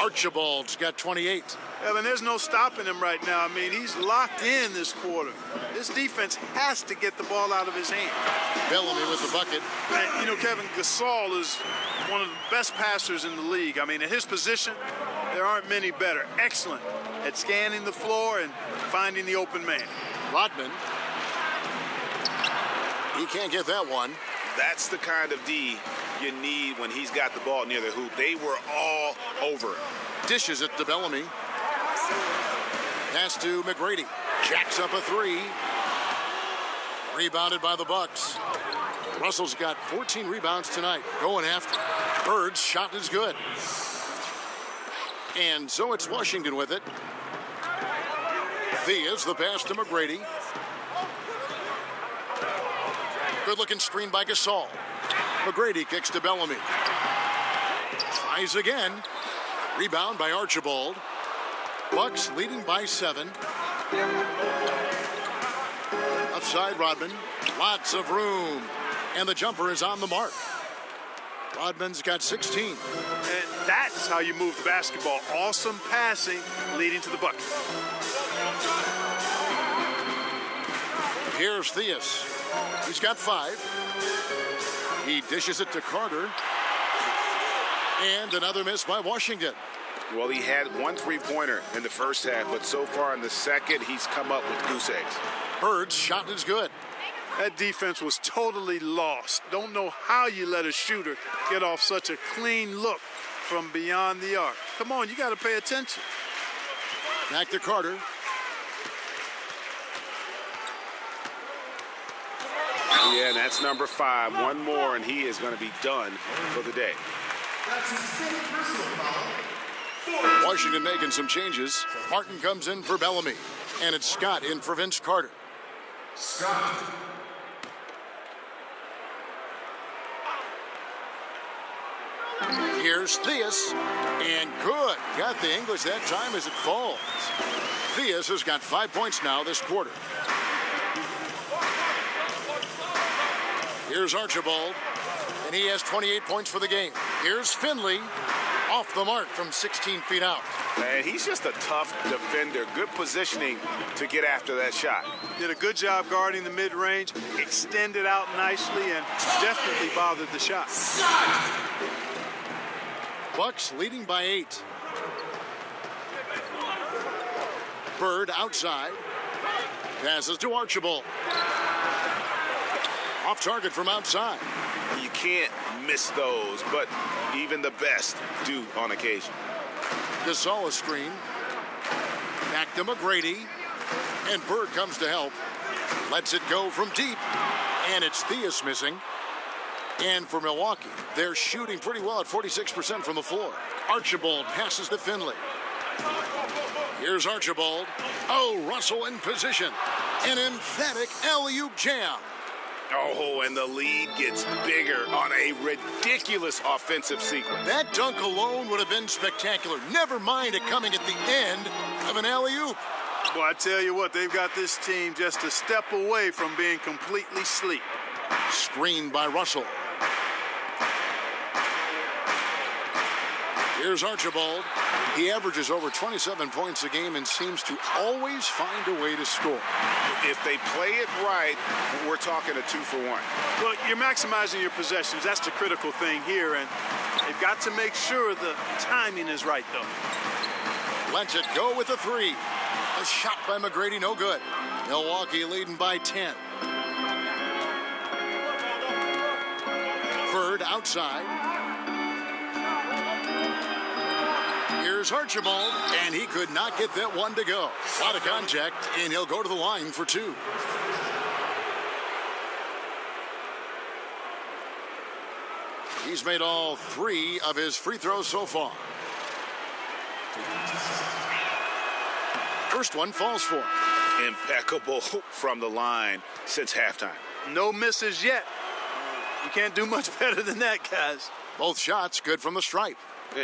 Archibald's got 28. Evan, there's no stopping him right now. I mean, he's locked in this quarter. This defense has to get the ball out of his hand. Bellamy with the bucket. And, you know, Kevin, Gasol is one of the best passers in the league. I mean, in his position, there aren't many better. Excellent at scanning the floor and finding the open man. Rodman. He can't get that one. That's the kind of D you need when he's got the ball near the hoop. They were all over him. Dishes it to Bellamy. Pass to McGrady. Jacks up a 3. Rebounded by the Bucks. Russell's got 14 rebounds tonight. Going after. Bird's shot is good. And so it's Washington with it. Theus, the pass to McGrady. Good-looking screen by Gasol. McGrady kicks to Bellamy. Tries again. Rebound by Archibald. Bucks leading by 7. Outside Rodman. Lots of room. And the jumper is on the mark. Rodman's got 16. And that's how you move the basketball. Awesome passing leading to the bucket. Here's Theus. He's got 5. He dishes it to Carter. And another miss by Washington. Well, he had one three-pointer in the first half, but so far in the second, he's come up with goose eggs. Bird's shot is good. That defense was totally lost. Don't know how you let a shooter get off such a clean look from beyond the arc. Come on, you got to pay attention. Back to Carter. Yeah, and that's number 5. One more, and he is going to be done for the day. That's his fifth personal foul. Washington making some changes. Martin comes in for Bellamy, and it's Scott in for Vince Carter. Scott. Here's Theus, and good. Got the English that time as it falls. Theus has got 5 points now this quarter. Here's Archibald, and he has 28 points for the game. Here's Finley, off the mark from 16 feet out. And he's just a tough defender. Good positioning to get after that shot. Did a good job guarding the mid-range, extended out nicely, and definitely bothered the shot. Bucks leading by 8. Bird outside. Passes to Archibald. Off target from outside. You can't miss those, but even the best do on occasion. Gasol a screen. Back to McGrady. And Bird comes to help. Lets it go from deep. And it's Theus missing. And for Milwaukee, they're shooting pretty well at 46% from the floor. Archibald passes to Finley. Here's Archibald. Oh, Russell in position. An emphatic alley-oop jam. Oh, and the lead gets bigger on a ridiculous offensive sequence. That dunk alone would have been spectacular. Never mind it coming at the end of an alley-oop. Well, I tell you what, they've got this team just a step away from being completely asleep. Screened by Russell. Here's Archibald. He averages over 27 points a game and seems to always find a way to score. If they play it right, we're talking a 2-for-1. Well, you're maximizing your possessions. That's the critical thing here, and they've got to make sure the timing is right, though. Lets it go with a 3. A shot by McGrady, no good. Milwaukee leading by 10. Bird outside. Here's Archibald, and he could not get that one to go. Out of contact, and he'll go to the line for 2. He's made all 3 of his free throws so far. First one falls for him. Impeccable from the line since halftime. No misses yet. You can't do much better than that, guys. Both shots good from the stripe.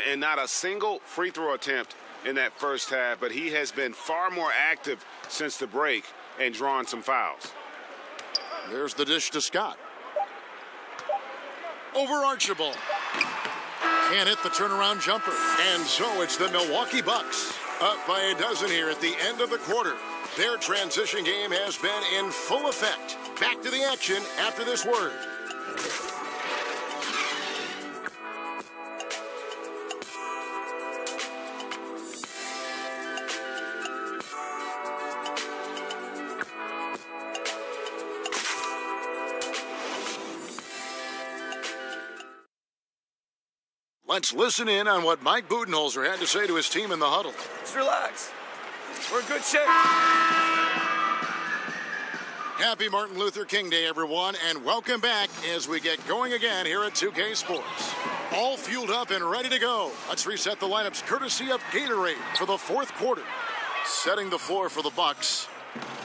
And not a single free throw attempt in that first half, but he has been far more active since the break and drawn some fouls. There's the dish to Scott. Over Archibald. Can't hit the turnaround jumper. And so it's the Milwaukee Bucks up by a dozen here at the end of the quarter. Their transition game has been in full effect. Back to the action after this word. Let's listen in on what Mike Budenholzer had to say to his team in the huddle. Just relax. We're in good shape. Happy Martin Luther King Day, everyone, and welcome back as we get going again here at 2K Sports. All fueled up and ready to go. Let's reset the lineups courtesy of Gatorade for the fourth quarter. Setting the floor for the Bucks.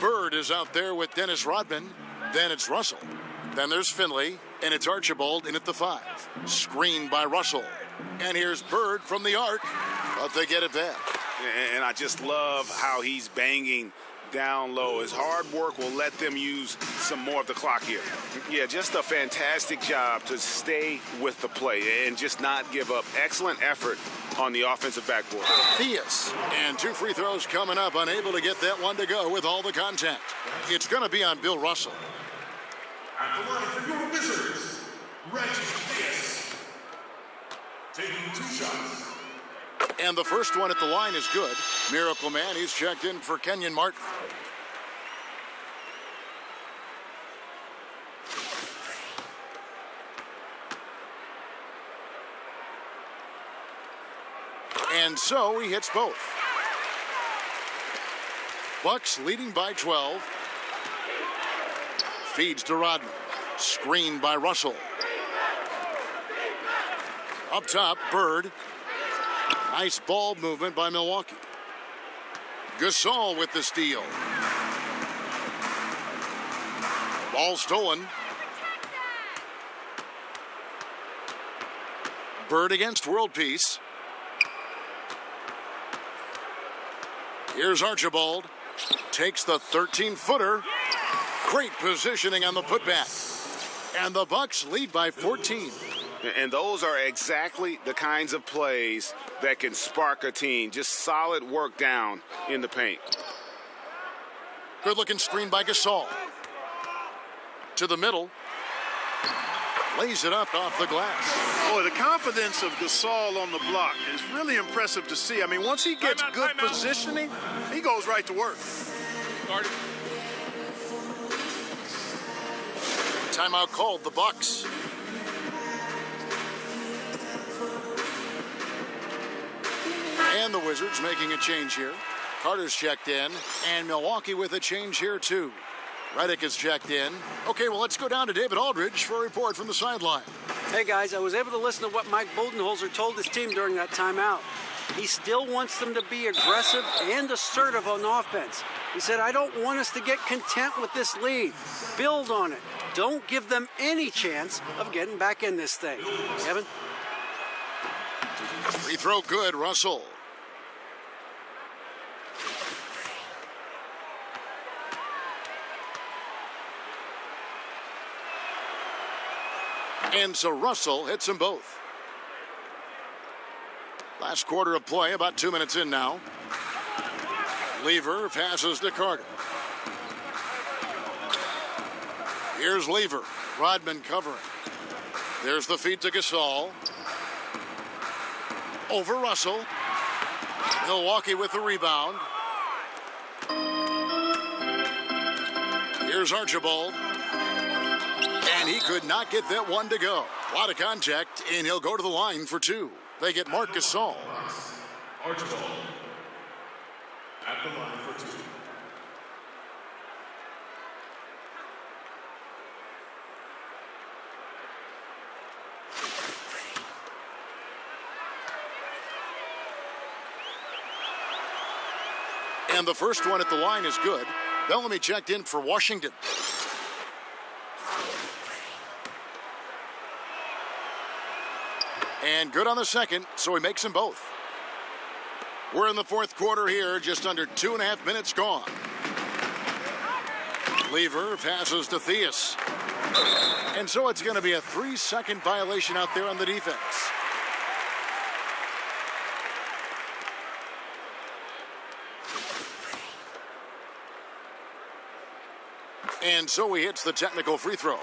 Bird is out there with Dennis Rodman. Then it's Russell. Then there's Finley, and it's Archibald in at the 5. Screened by Russell. And here's Bird from the arc, but they get it back. And I just love how he's banging down low. His hard work will let them use some more of the clock here. Yeah, just a fantastic job to stay with the play and just not give up. Excellent effort on the offensive backboard. Theus, and 2 free throws coming up, unable to get that one to go with all the contact. It's going to be on Bill Russell. At the line for your Wizards, Reggie Theus. Taking 2 shots. And the first one at the line is good. Miracle Man, he's checked in for Kenyon Martin. And so he hits both. Bucks leading by 12. Feeds to Rodman. Screened by Russell. Up top, Bird. Nice ball movement by Milwaukee. Gasol with the steal. Ball stolen. Bird against World Peace. Here's Archibald. Takes the 13-footer. Great positioning on the putback. And the Bucks lead by 14. And those are exactly the kinds of plays that can spark a team. Just solid work down in the paint. Good-looking screen by Gasol. To the middle. Lays it up off the glass. Boy, the confidence of Gasol on the block is really impressive to see. I mean, once he gets good positioning, he goes right to work. Timeout called, the Bucks. And the Wizards making a change here. Carter's checked in, and Milwaukee with a change here too. Redick is checked in. Okay, well, let's go down to David Aldridge for a report from the sideline. Hey, guys, I was able to listen to what Mike Budenholzer told his team during that timeout. He still wants them to be aggressive and assertive on offense. He said, I don't want us to get content with this lead. Build on it. Don't give them any chance of getting back in this thing. Kevin? Free throw good, Russell. And so Russell hits them both. Last quarter of play, about 2 minutes in now. Lever passes to Carter. Here's Lever. Rodman covering. There's the feed to Gasol. Over Russell. Milwaukee with the rebound. Here's Archibald. And he could not get that one to go. A lot of contact, and he'll go to the line for two. They get Marc Gasol. Archibald at the line for two. And the first one at the line is good. Bellamy checked in for Washington. And good on the second, so he makes them both. We're in the fourth quarter here, just under 2.5 minutes gone. Lever passes to Theus. And so it's going to be a 3-second violation out there on the defense. And so he hits the technical free throw.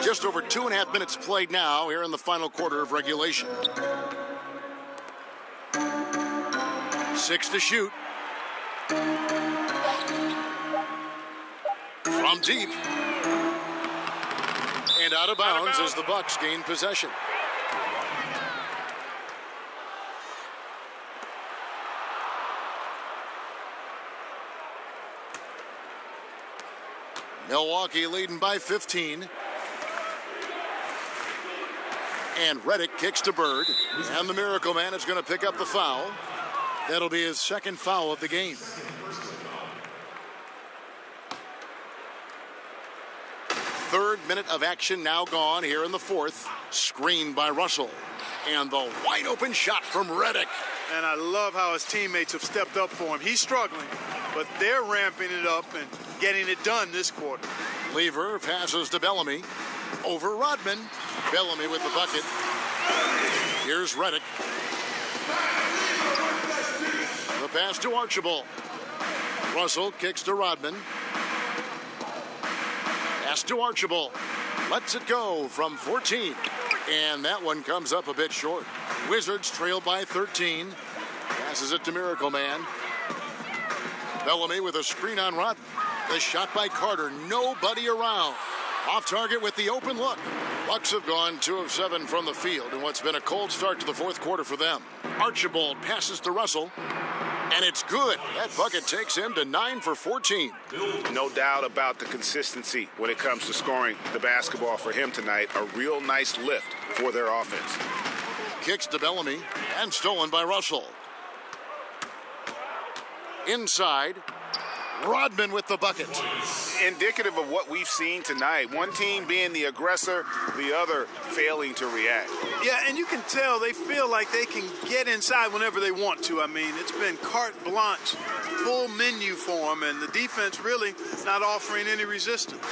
Just over 2.5 minutes played now here in the final quarter of regulation. 6 to shoot. From deep. And out of bounds as the Bucks gain possession. Milwaukee leading by 15. And Redick kicks to Bird. And the Miracle Man is going to pick up the foul. That'll be his second foul of the game. Third minute of action now gone here in the fourth. Screened by Russell. And the wide open shot from Redick. And I love how his teammates have stepped up for him. He's struggling, but they're ramping it up and getting it done this quarter. Lever passes to Bellamy. Over Rodman. Bellamy with the bucket. Here's Redick. The pass to Archibald. Russell kicks to Rodman. Pass to Archibald. Lets it go from 14. And that one comes up a bit short. Wizards trail by 13. Passes it to Miracle Man. Bellamy with a screen on Rodman. The shot by Carter. Nobody around. Off target with the open look. Bucks have gone 2 of 7 from the field in what's been a cold start to the fourth quarter for them. Archibald passes to Russell. And it's good. That bucket takes him to 9 for 14. No doubt about the consistency when it comes to scoring the basketball for him tonight. A real nice lift for their offense. Kicks to Bellamy and stolen by Russell. Inside, Rodman with the bucket. Indicative of what we've seen tonight. One team being the aggressor, the other failing to react. Yeah, and you can tell they feel like they can get inside whenever they want to. I mean, it's been carte blanche, full menu for them, and the defense really not offering any resistance.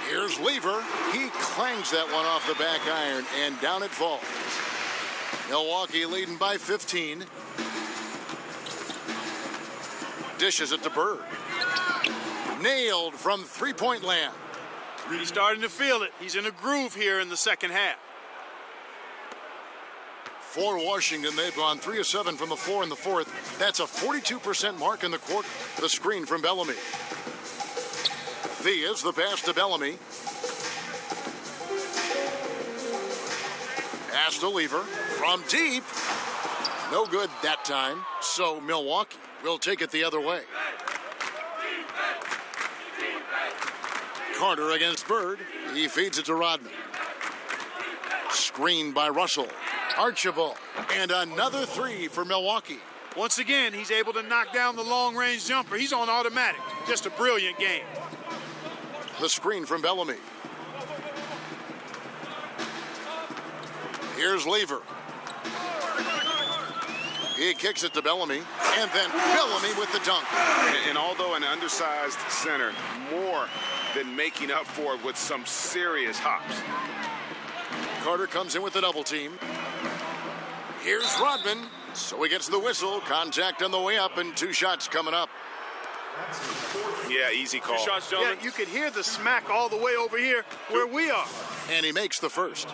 Here's Lever. He clangs that one off the back iron, and down it falls. Milwaukee leading by 15. Dishes it to Bird. Nailed from three-point land. He's starting to feel it. He's in a groove here in the second half. For Washington, they've gone 3 of 7 from the floor in the fourth. That's a 42% mark in the quarter. The screen from Bellamy. Thea's the pass to Bellamy. Pass to Lever from deep. No good that time. So Milwaukee will take it the other way. Carter against Bird. He feeds it to Rodman. Screened by Russell. Archibald. And another 3 for Milwaukee. Once again, he's able to knock down the long-range jumper. He's on automatic. Just a brilliant game. The screen from Bellamy. Here's Lever. He kicks it to Bellamy, and then Bellamy with the dunk. And although an undersized center, more than making up for it with some serious hops. Carter comes in with the double team. Here's Rodman. So he gets the whistle. Contact on the way up, and 2 shots coming up. Yeah, easy call. 2 shots, gentlemen. Yeah, you could hear the smack all the way over here where we are. And he makes the first.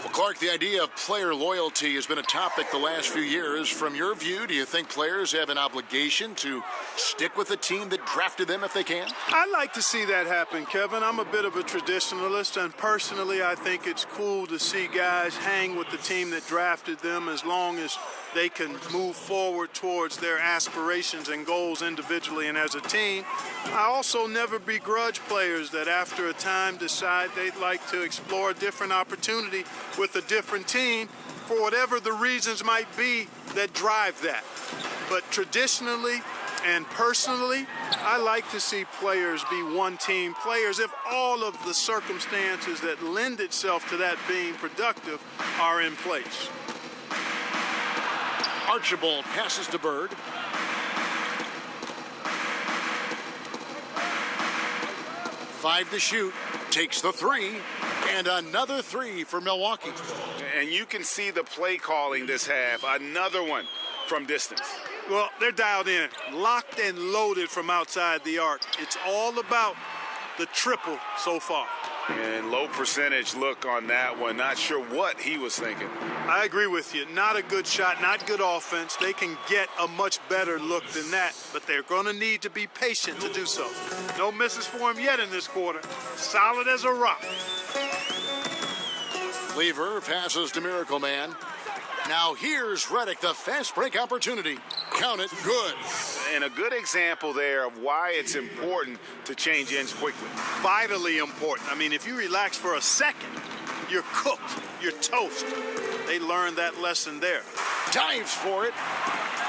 Well, Clark, the idea of player loyalty has been a topic the last few years. From your view, do you think players have an obligation to stick with the team that drafted them if they can? I like to see that happen, Kevin. I'm a bit of a traditionalist, and personally, I think it's cool to see guys hang with the team that drafted them as long as they can move forward towards their aspirations and goals individually and as a team. I also never begrudge players that after a time decide they'd like to explore a different opportunity with a different team for whatever the reasons might be that drive that. But traditionally and personally, I like to see players be one-team players if all of the circumstances that lend itself to that being productive are in place. Archibald passes to Bird. Five to shoot. Takes the 3. And another 3 for Milwaukee. And you can see the play calling this half. Another one from distance. Well, they're dialed in, locked and loaded from outside the arc. It's all about the triple so far. And low percentage look on that one. Not sure what he was thinking. I agree with you. Not a good shot, not good offense. They can get a much better look than that, but they're going to need to be patient to do so. No misses for him yet in this quarter. Solid as a rock. Lever passes to Miracle Man. Now here's Redick, the fast break opportunity. Count it, good. And a good example there of why it's important to change ends quickly. Vitally important. I mean, if you relax for a second, you're cooked. You're toast. They learned that lesson there. Dives for it.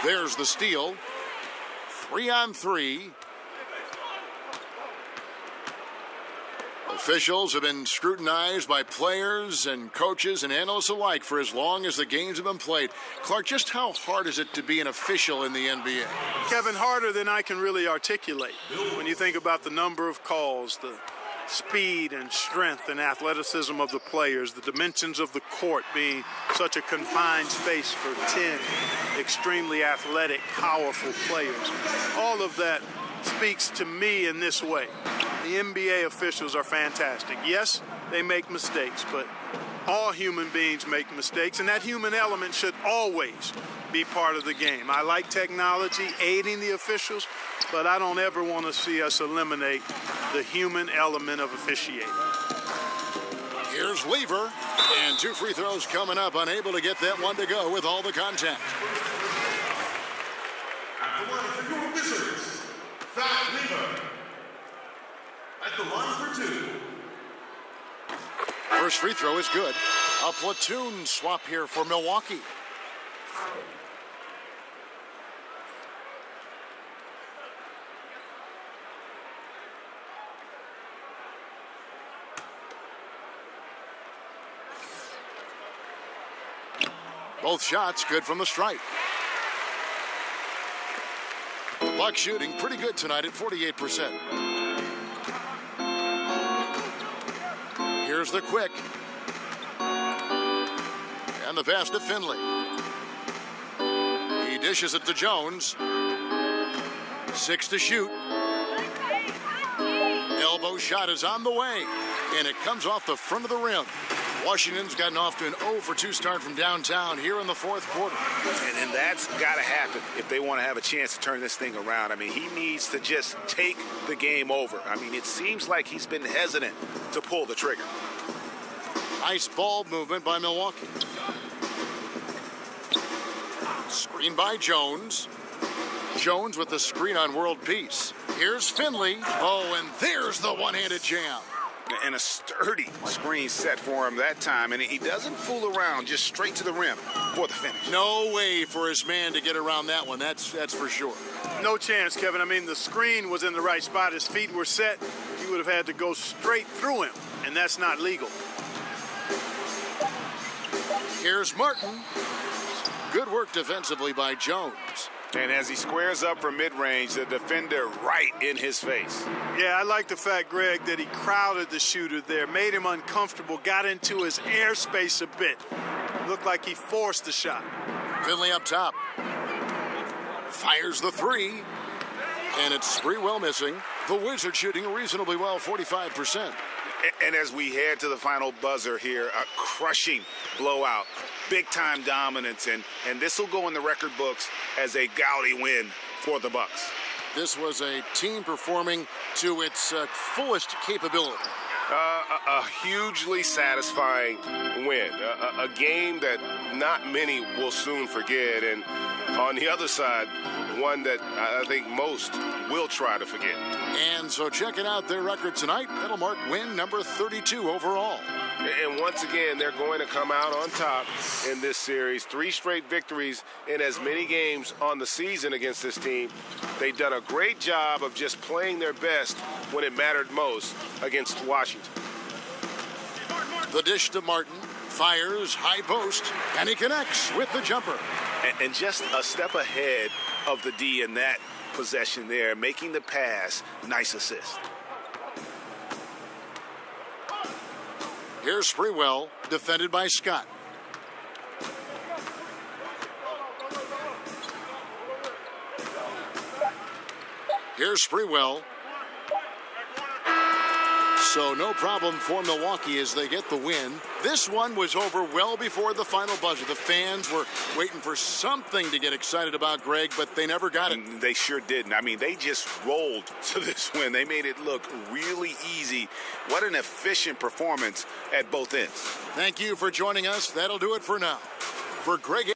There's the steal. 3-on-3. Officials have been scrutinized by players and coaches and analysts alike for as long as the games have been played. Clark, just how hard is it to be an official in the NBA? Kevin, harder than I can really articulate. When you think about the number of calls, the speed and strength and athleticism of the players, the dimensions of the court being such a confined space for 10 extremely athletic, powerful players. All of that speaks to me in this way. The NBA officials are fantastic. Yes, they make mistakes, but all human beings make mistakes, and that human element should always be part of the game. I like technology aiding the officials, but I don't ever want to see us eliminate the human element of officiating. Here's Lever, and 2 free throws coming up, unable to get that one to go with all the contact. At the line for your Wizards, Fat Lever. At the line for 2. First free throw is good. A platoon swap here for Milwaukee. Both shots good from the stripe. The Bucks shooting pretty good tonight at 48%. Here's the quick. And the pass to Finley. He dishes it to Jones. 6 to shoot. Elbow shot is on the way. And it comes off the front of the rim. Washington's gotten off to an 0-for-2 start from downtown here in the fourth quarter. And that's got to happen if they want to have a chance to turn this thing around. I mean, he needs to just take the game over. I mean, it seems like he's been hesitant to pull the trigger. Nice ball movement by Milwaukee. Screen by Jones. Jones with the screen on world peace. Here's Finley. Oh, and there's the one-handed jam. And a sturdy screen set for him that time. And he doesn't fool around, just straight to the rim for the finish. No way for his man to get around that one. That's for sure. No chance, Kevin. I mean, the screen was in the right spot. His feet were set. He would have had to go straight through him, and that's not legal. Here's Martin. Good work defensively by Jones. And as he squares up from mid-range, the defender right in his face. Yeah, I like the fact, Greg, that he crowded the shooter there, made him uncomfortable, got into his airspace a bit. Looked like he forced the shot. Finley up top. Fires the 3. And it's Sprewell missing. The Wizards shooting reasonably well, 45%. And as we head to the final buzzer here, a crushing blowout. Big-time dominance, and this will go in the record books as a gaudy win for the Bucks. This was a team performing to its fullest capability. A hugely satisfying win. A game that not many will soon forget, and on the other side, one that I think most will try to forget. And so checking out their record tonight, that'll mark win number 32 overall. And once again, they're going to come out on top in this series. 3 straight victories in as many games on the season against this team. They've done a great job of just playing their best when it mattered most against Washington. The dish to Martin. Fires, high post, and he connects with the jumper. And just a step ahead of the D in that possession there, making the pass. Nice assist. Here's Sprewell, defended by Scott. Here's Sprewell. So no problem for Milwaukee as they get the win. This one was over well before the final buzzer. The fans were waiting for something to get excited about, Greg, but they never got it. They sure didn't. I mean, they just rolled to this win. They made it look really easy. What an efficient performance at both ends. Thank you for joining us. That'll do it for now. For Greg